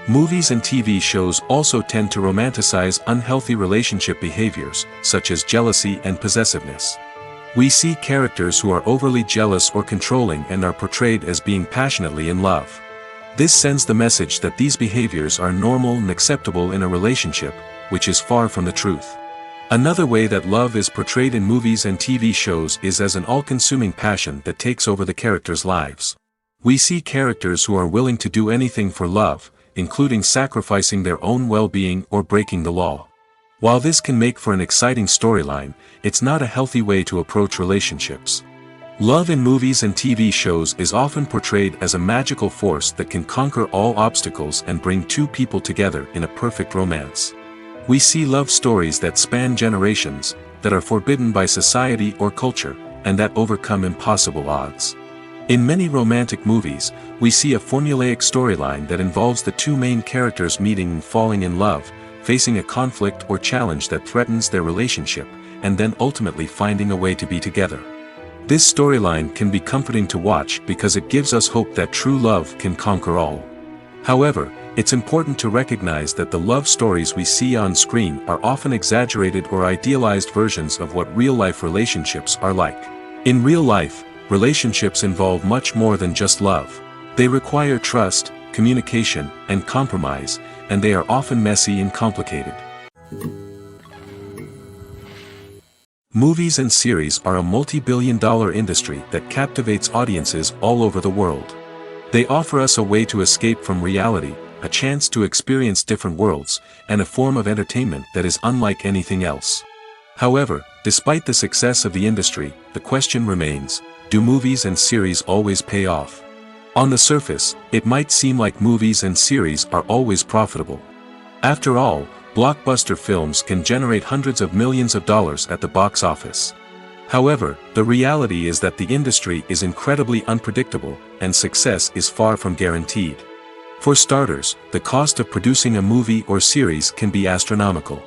A: Movies and TV shows also tend to romanticize unhealthy relationship behaviors, such as jealousy and possessiveness. We see characters who are overly jealous or controlling and are portrayed as being passionately in love. This sends the message that these behaviors are normal and acceptable in a relationship, which is far from the truth. Another way that love is portrayed in movies and TV shows is as an all-consuming passion that takes over the characters' lives. We see characters who are willing to do anything for love, including sacrificing their own well-being or breaking the law. While this can make for an exciting storyline, it's not a healthy way to approach relationships. Love in movies and TV shows is often portrayed as a magical force that can conquer all obstacles and bring two people together in a perfect romance. We see love stories that span generations, that are forbidden by society or culture, and that overcome impossible odds. In many romantic movies, we see a formulaic storyline that involves the two main characters meeting and falling in love, facing a conflict or challenge that threatens their relationship, and then ultimately finding a way to be together. This storyline can be comforting to watch because it gives us hope that true love can conquer all. However, it's important to recognize that the love stories we see on screen are often exaggerated or idealized versions of what real-life relationships are like. In real life, relationships involve much more than just love. They require trust, communication, and compromise, and they are often messy and complicated. Movies and series are a multi-billion-dollar industry that captivates audiences all over the world. They offer us a way to escape from reality, a chance to experience different worlds, and a form of entertainment that is unlike anything else. However, despite the success of the industry, the question remains, do movies and series always pay off? On the surface, it might seem like movies and series are always profitable. After all, blockbuster films can generate hundreds of millions of dollars at the box office. However, the reality is that the industry is incredibly unpredictable, and success is far from guaranteed. For starters, the cost of producing a movie or series can be astronomical.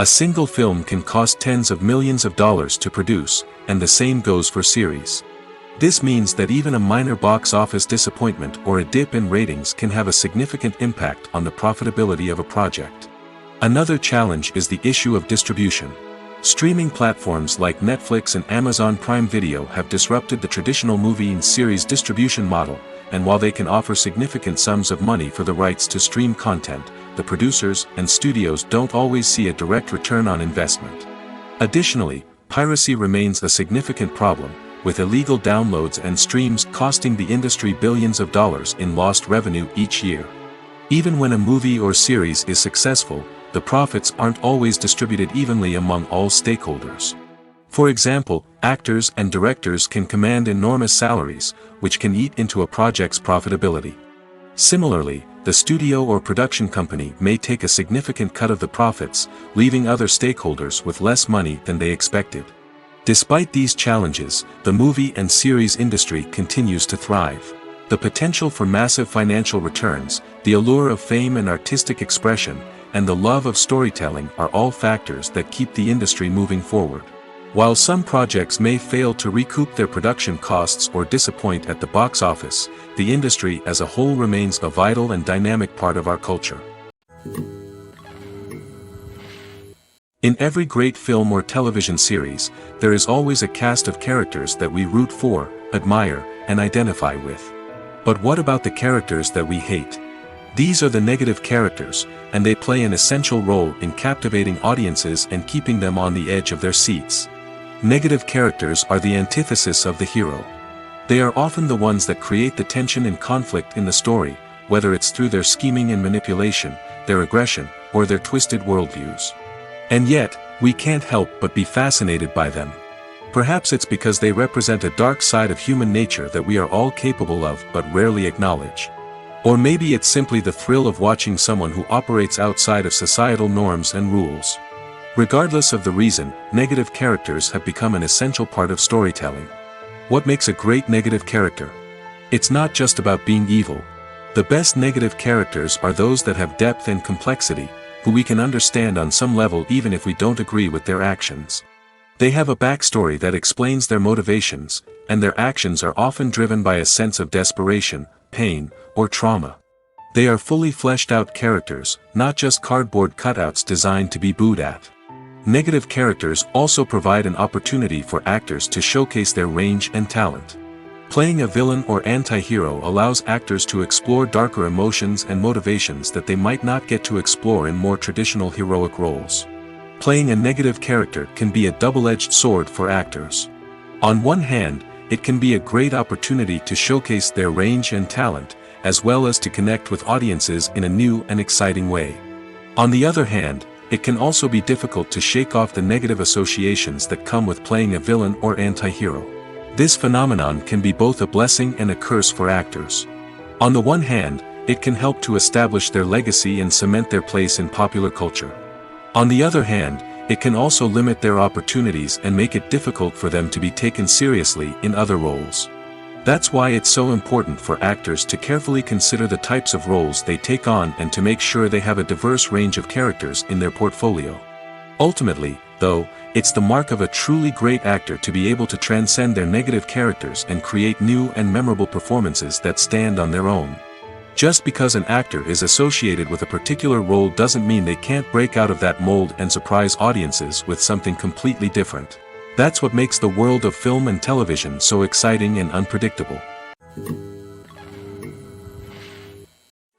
A: A single film can cost tens of millions of dollars to produce, and the same goes for series. This means that even a minor box office disappointment or a dip in ratings can have a significant impact on the profitability of a project. Another challenge is the issue of distribution. Streaming platforms like Netflix and Amazon Prime Video have disrupted the traditional movie and series distribution model, and while they can offer significant sums of money for the rights to stream content, the producers and studios don't always see a direct return on investment. Additionally, piracy remains a significant problem, with illegal downloads and streams costing the industry billions of dollars in lost revenue each year. Even when a movie or series is successful, the profits aren't always distributed evenly among all stakeholders. For example, actors and directors can command enormous salaries, which can eat into a project's profitability. Similarly, the studio or production company may take a significant cut of the profits, leaving other stakeholders with less money than they expected. Despite these challenges, the movie and series industry continues to thrive. The potential for massive financial returns, the allure of fame and artistic expression, and the love of storytelling are all factors that keep the industry moving forward. While some projects may fail to recoup their production costs or disappoint at the box office, the industry as a whole remains a vital and dynamic part of our culture. In every great film or television series, there is always a cast of characters that we root for, admire, and identify with. But what about the characters that we hate? These are the negative characters, and they play an essential role in captivating audiences and keeping them on the edge of their seats. Negative characters are the antithesis of the hero. They are often the ones that create the tension and conflict in the story, whether it's through their scheming and manipulation, their aggression, or their twisted worldviews. And yet, we can't help but be fascinated by them. Perhaps it's because they represent a dark side of human nature that we are all capable of but rarely acknowledge. Or maybe it's simply the thrill of watching someone who operates outside of societal norms and rules. Regardless of the reason, negative characters have become an essential part of storytelling. What makes a great negative character? It's not just about being evil. The best negative characters are those that have depth and complexity, who we can understand on some level even if we don't agree with their actions. They have a backstory that explains their motivations, and their actions are often driven by a sense of desperation, pain, or trauma. They are fully fleshed out characters, not just cardboard cutouts designed to be booed at. Negative characters also provide an opportunity for actors to showcase their range and talent. Playing a villain or anti-hero allows actors to explore darker emotions and motivations that they might not get to explore in more traditional heroic roles. Playing a negative character can be a double-edged sword for actors. On one hand, it can be a great opportunity to showcase their range and talent, as well as to connect with audiences in a new and exciting way. On the other hand, it can also be difficult to shake off the negative associations that come with playing a villain or anti-hero. This phenomenon can be both a blessing and a curse for actors. On the one hand, it can help to establish their legacy and cement their place in popular culture. On the other hand, it can also limit their opportunities and make it difficult for them to be taken seriously in other roles. That's why it's so important for actors to carefully consider the types of roles they take on and to make sure they have a diverse range of characters in their portfolio. Ultimately, though, it's the mark of a truly great actor to be able to transcend their negative characters and create new and memorable performances that stand on their own. Just because an actor is associated with a particular role doesn't mean they can't break out of that mold and surprise audiences with something completely different. That's what makes the world of film and television so exciting and unpredictable.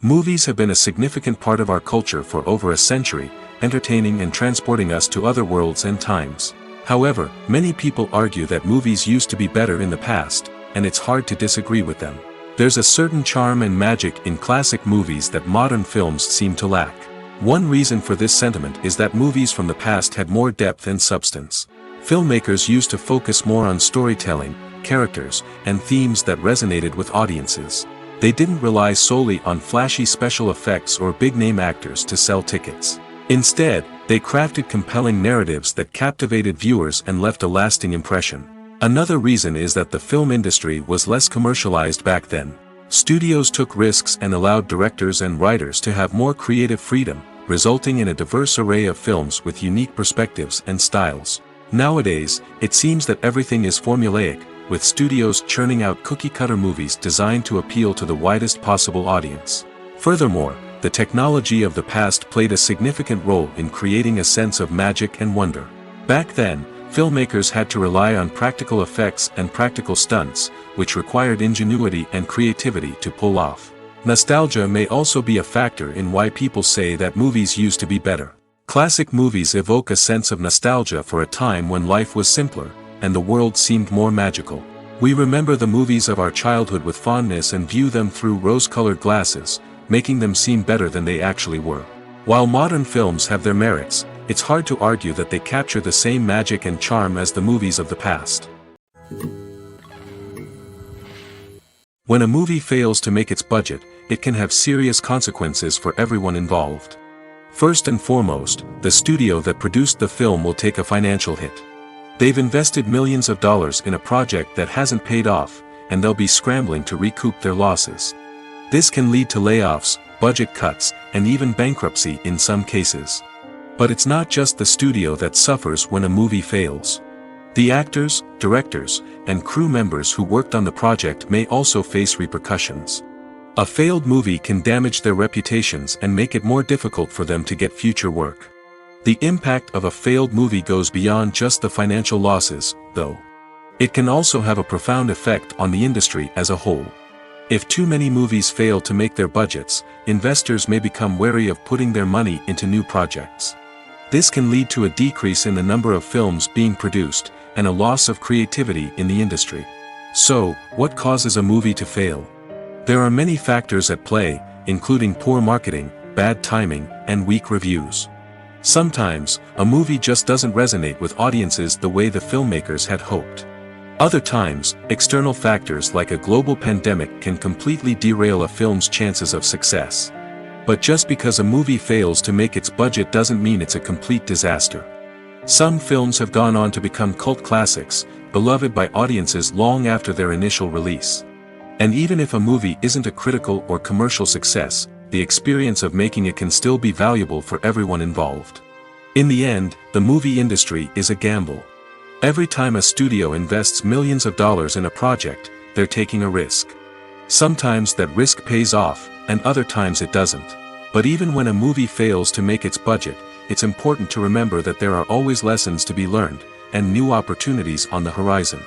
A: Movies have been a significant part of our culture for over a century, entertaining and transporting us to other worlds and times. However, many people argue that movies used to be better in the past, and it's hard to disagree with them. There's a certain charm and magic in classic movies that modern films seem to lack. One reason for this sentiment is that movies from the past had more depth and substance. Filmmakers used to focus more on storytelling, characters, and themes that resonated with audiences. They didn't rely solely on flashy special effects or big-name actors to sell tickets. Instead, they crafted compelling narratives that captivated viewers and left a lasting impression. Another reason is that the film industry was less commercialized back then. Studios took risks and allowed directors and writers to have more creative freedom, resulting in a diverse array of films with unique perspectives and styles. Nowadays, it seems that everything is formulaic, with studios churning out cookie-cutter movies designed to appeal to the widest possible audience. Furthermore, the technology of the past played a significant role in creating a sense of magic and wonder. Back then, filmmakers had to rely on practical effects and practical stunts, which required ingenuity and creativity to pull off. Nostalgia may also be a factor in why people say that movies used to be better. Classic movies evoke a sense of nostalgia for a time when life was simpler, and the world seemed more magical. We remember the movies of our childhood with fondness and view them through rose-colored glasses, making them seem better than they actually were. While modern films have their merits, it's hard to argue that they capture the same magic and charm as the movies of the past. When a movie fails to make its budget, it can have serious consequences for everyone involved. First and foremost, the studio that produced the film will take a financial hit. They've invested millions of dollars in a project that hasn't paid off, and they'll be scrambling to recoup their losses. This can lead to layoffs, budget cuts, and even bankruptcy in some cases. But it's not just the studio that suffers when a movie fails. The actors, directors, and crew members who worked on the project may also face repercussions. A failed movie can damage their reputations and make it more difficult for them to get future work. The impact of a failed movie goes beyond just the financial losses, though. It can also have a profound effect on the industry as a whole. If too many movies fail to make their budgets, investors may become wary of putting their money into new projects. This can lead to a decrease in the number of films being produced, and a loss of creativity in the industry. So, what causes a movie to fail? There are many factors at play, including poor marketing, bad timing, and weak reviews. Sometimes, a movie just doesn't resonate with audiences the way the filmmakers had hoped. Other times, external factors like a global pandemic can completely derail a film's chances of success. But just because a movie fails to make its budget doesn't mean it's a complete disaster. Some films have gone on to become cult classics, beloved by audiences long after their initial release. And even if a movie isn't a critical or commercial success, the experience of making it can still be valuable for everyone involved. In the end, the movie industry is a gamble. Every time a studio invests millions of dollars in a project, they're taking a risk. Sometimes that risk pays off, and other times it doesn't. But even when a movie fails to make its budget, it's important to remember that there are always lessons to be learned, and new opportunities on the horizon.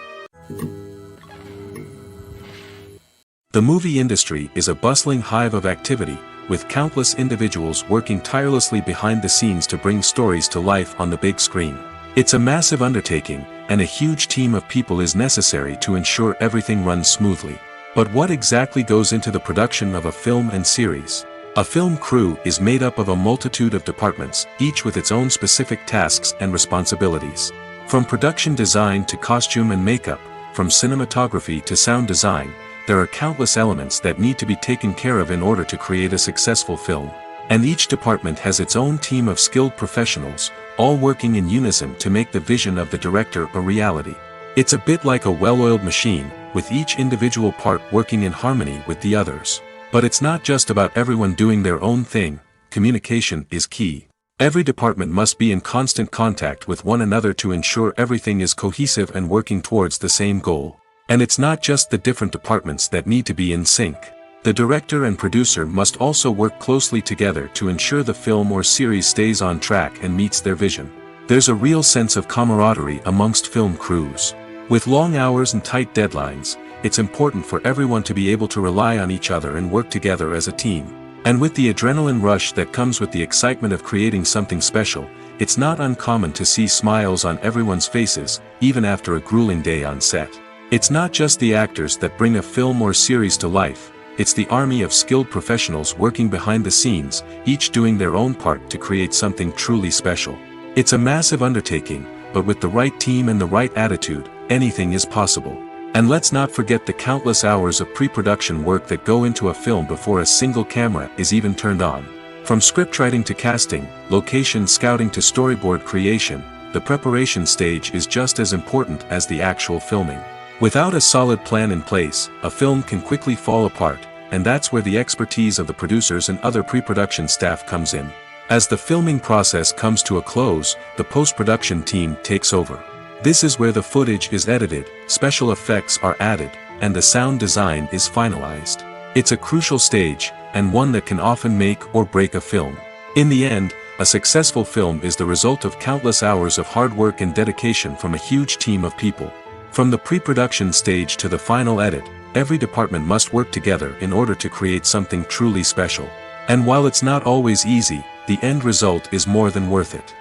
A: The movie industry is a bustling hive of activity, with countless individuals working tirelessly behind the scenes to bring stories to life on the big screen. It's a massive undertaking, and a huge team of people is necessary to ensure everything runs smoothly. But what exactly goes into the production of a film and series? A film crew is made up of a multitude of departments, each with its own specific tasks and responsibilities. From production design to costume and makeup, from cinematography to sound design, there are countless elements that need to be taken care of in order to create a successful film. And each department has its own team of skilled professionals, all working in unison to make the vision of the director a reality. It's a bit like a well-oiled machine, with each individual part working in harmony with the others. But it's not just about everyone doing their own thing. Communication is key. Every department must be in constant contact with one another to ensure everything is cohesive and working towards the same goal. And it's not just the different departments that need to be in sync. The director and producer must also work closely together to ensure the film or series stays on track and meets their vision. There's a real sense of camaraderie amongst film crews. With long hours and tight deadlines, it's important for everyone to be able to rely on each other and work together as a team. And with the adrenaline rush that comes with the excitement of creating something special, it's not uncommon to see smiles on everyone's faces, even after a grueling day on set. It's not just the actors that bring a film or series to life, it's the army of skilled professionals working behind the scenes, each doing their own part to create something truly special. It's a massive undertaking, but with the right team and the right attitude, anything is possible. And let's not forget the countless hours of pre-production work that go into a film before a single camera is even turned on. From scriptwriting to casting, location scouting to storyboard creation, the preparation stage is just as important as the actual filming. Without a solid plan in place, a film can quickly fall apart, and that's where the expertise of the producers and other pre-production staff comes in. As the filming process comes to a close, the post-production team takes over. This is where the footage is edited, special effects are added, and the sound design is finalized. It's a crucial stage, and one that can often make or break a film. In the end, a successful film is the result of countless hours of hard work and dedication from a huge team of people. From the pre-production stage to the final edit, every department must work together in order to create something truly special. And while it's not always easy, the end result is more than worth it.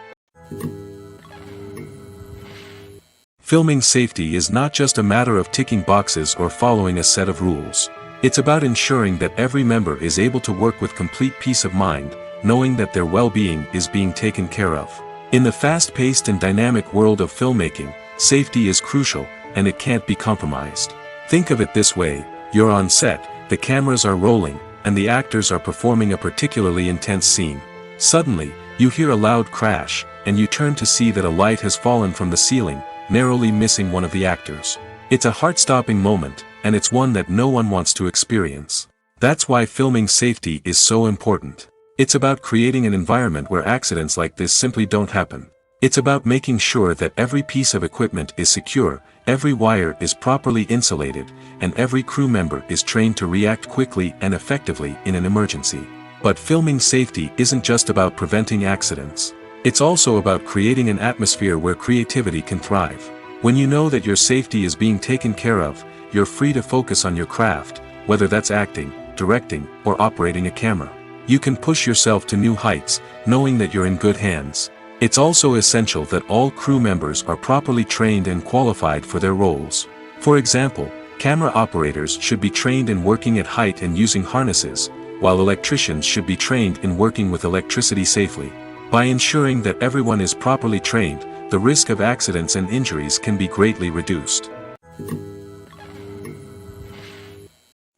A: Filming safety is not just a matter of ticking boxes or following a set of rules. It's about ensuring that every member is able to work with complete peace of mind, knowing that their well-being is being taken care of. In the fast-paced and dynamic world of filmmaking, safety is crucial, and it can't be compromised. Think of it this way: you're on set, the cameras are rolling, and the actors are performing a particularly intense scene. Suddenly, you hear a loud crash, and you turn to see that a light has fallen from the ceiling, narrowly missing one of the actors. It's a heart-stopping moment, and it's one that no one wants to experience. That's why filming safety is so important. It's about creating an environment where accidents like this simply don't happen. It's about making sure that every piece of equipment is secure, every wire is properly insulated, and every crew member is trained to react quickly and effectively in an emergency. But filming safety isn't just about preventing accidents. It's also about creating an atmosphere where creativity can thrive. When you know that your safety is being taken care of, you're free to focus on your craft, whether that's acting, directing, or operating a camera. You can push yourself to new heights, knowing that you're in good hands. It's also essential that all crew members are properly trained and qualified for their roles. For example, camera operators should be trained in working at height and using harnesses, while electricians should be trained in working with electricity safely. By ensuring that everyone is properly trained, the risk of accidents and injuries can be greatly reduced.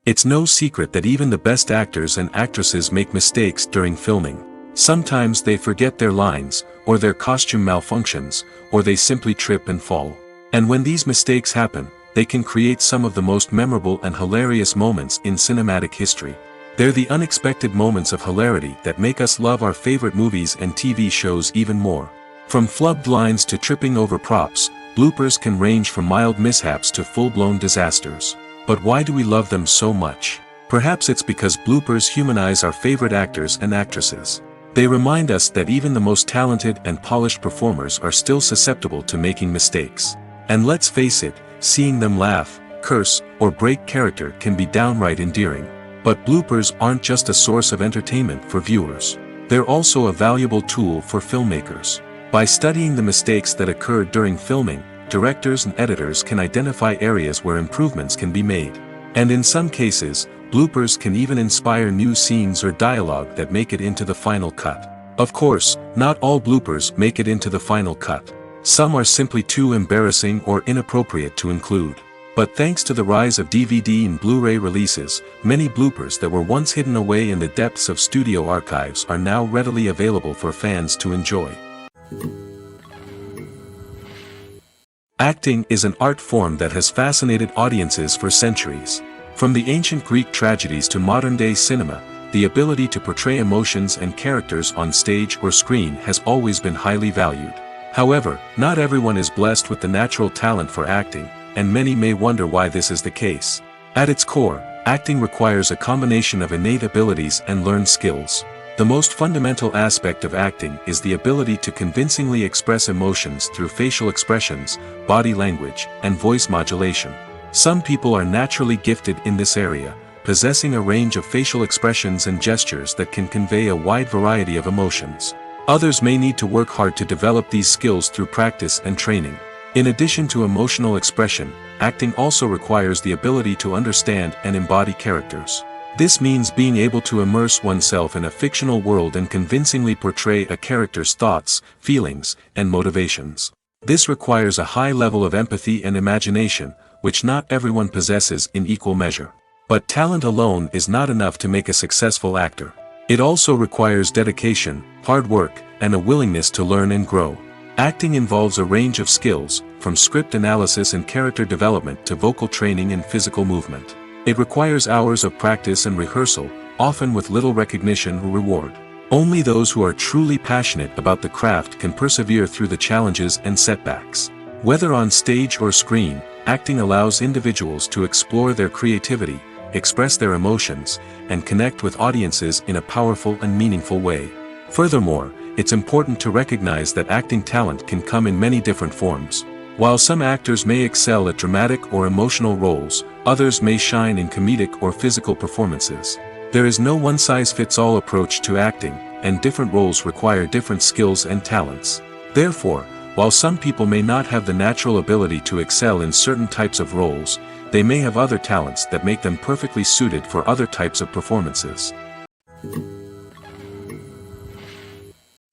A: It's no secret that even the best actors and actresses make mistakes during filming. Sometimes they forget their lines, or their costume malfunctions, or they simply trip and fall. And when these mistakes happen, they can create some of the most memorable and hilarious moments in cinematic history. They're the unexpected moments of hilarity that make us love our favorite movies and TV shows even more. From flubbed lines to tripping over props, bloopers can range from mild mishaps to full-blown disasters. But why do we love them so much? Perhaps it's because bloopers humanize our favorite actors and actresses. They remind us that even the most talented and polished performers are still susceptible to making mistakes. And let's face it, seeing them laugh, curse, or break character can be downright endearing. But bloopers aren't just a source of entertainment for viewers. They're also a valuable tool for filmmakers. By studying the mistakes that occurred during filming, directors and editors can identify areas where improvements can be made. And in some cases, bloopers can even inspire new scenes or dialogue that make it into the final cut. Of course, not all bloopers make it into the final cut. Some are simply too embarrassing or inappropriate to include. But thanks to the rise of DVD and Blu-ray releases, many bloopers that were once hidden away in the depths of studio archives are now readily available for fans to enjoy. Acting is an art form that has fascinated audiences for centuries. From the ancient Greek tragedies to modern-day cinema, the ability to portray emotions and characters on stage or screen has always been highly valued. However, not everyone is blessed with the natural talent for acting, and many may wonder why this is the case. At its core, acting requires a combination of innate abilities and learned skills. The most fundamental aspect of acting is the ability to convincingly express emotions through facial expressions, body language, and voice modulation. Some people are naturally gifted in this area, possessing a range of facial expressions and gestures that can convey a wide variety of emotions. Others may need to work hard to develop these skills through practice and training. In addition to emotional expression, acting also requires the ability to understand and embody characters. This means being able to immerse oneself in a fictional world and convincingly portray a character's thoughts, feelings, and motivations. This requires a high level of empathy and imagination, which not everyone possesses in equal measure. But talent alone is not enough to make a successful actor. It also requires dedication, hard work, and a willingness to learn and grow. Acting involves a range of skills, from script analysis and character development to vocal training and physical movement. It requires hours of practice and rehearsal, often with little recognition or reward. Only those who are truly passionate about the craft can persevere through the challenges and setbacks. Whether on stage or screen, acting allows individuals to explore their creativity, express their emotions, and connect with audiences in a powerful and meaningful way. Furthermore, it's important to recognize that acting talent can come in many different forms. While some actors may excel at dramatic or emotional roles, others may shine in comedic or physical performances. There is no one-size-fits-all approach to acting, and different roles require different skills and talents. Therefore, while some people may not have the natural ability to excel in certain types of roles, they may have other talents that make them perfectly suited for other types of performances.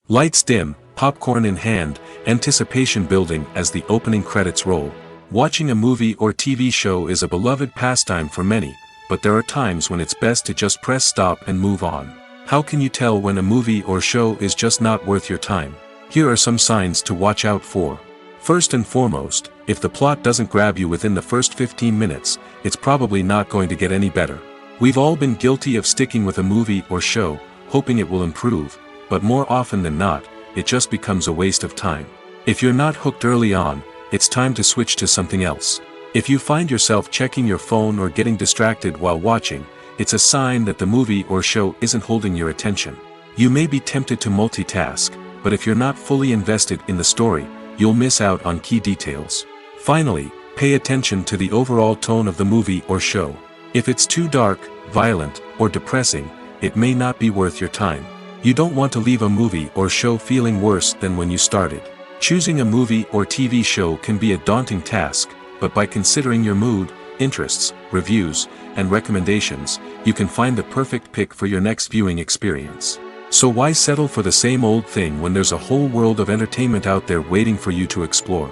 A: Lights dim, popcorn in hand, anticipation building as the opening credits roll. Watching a movie or TV show is a beloved pastime for many, but there are times when it's best to just press stop and move on. How can you tell when a movie or show is just not worth your time? Here are some signs to watch out for. First and foremost, if the plot doesn't grab you within the first 15 minutes, it's probably not going to get any better. We've all been guilty of sticking with a movie or show, hoping it will improve, but more often than not, it just becomes a waste of time. If you're not hooked early on, it's time to switch to something else. If you find yourself checking your phone or getting distracted while watching, it's a sign that the movie or show isn't holding your attention. You may be tempted to multitask, but if you're not fully invested in the story, you'll miss out on key details. Finally, pay attention to the overall tone of the movie or show. If it's too dark, violent, or depressing, it may not be worth your time. You don't want to leave a movie or show feeling worse than when you started. Choosing a movie or TV show can be a daunting task, but by considering your mood, interests, reviews, and recommendations, you can find the perfect pick for your next viewing experience. So why settle for the same old thing when there's a whole world of entertainment out there waiting for you to explore?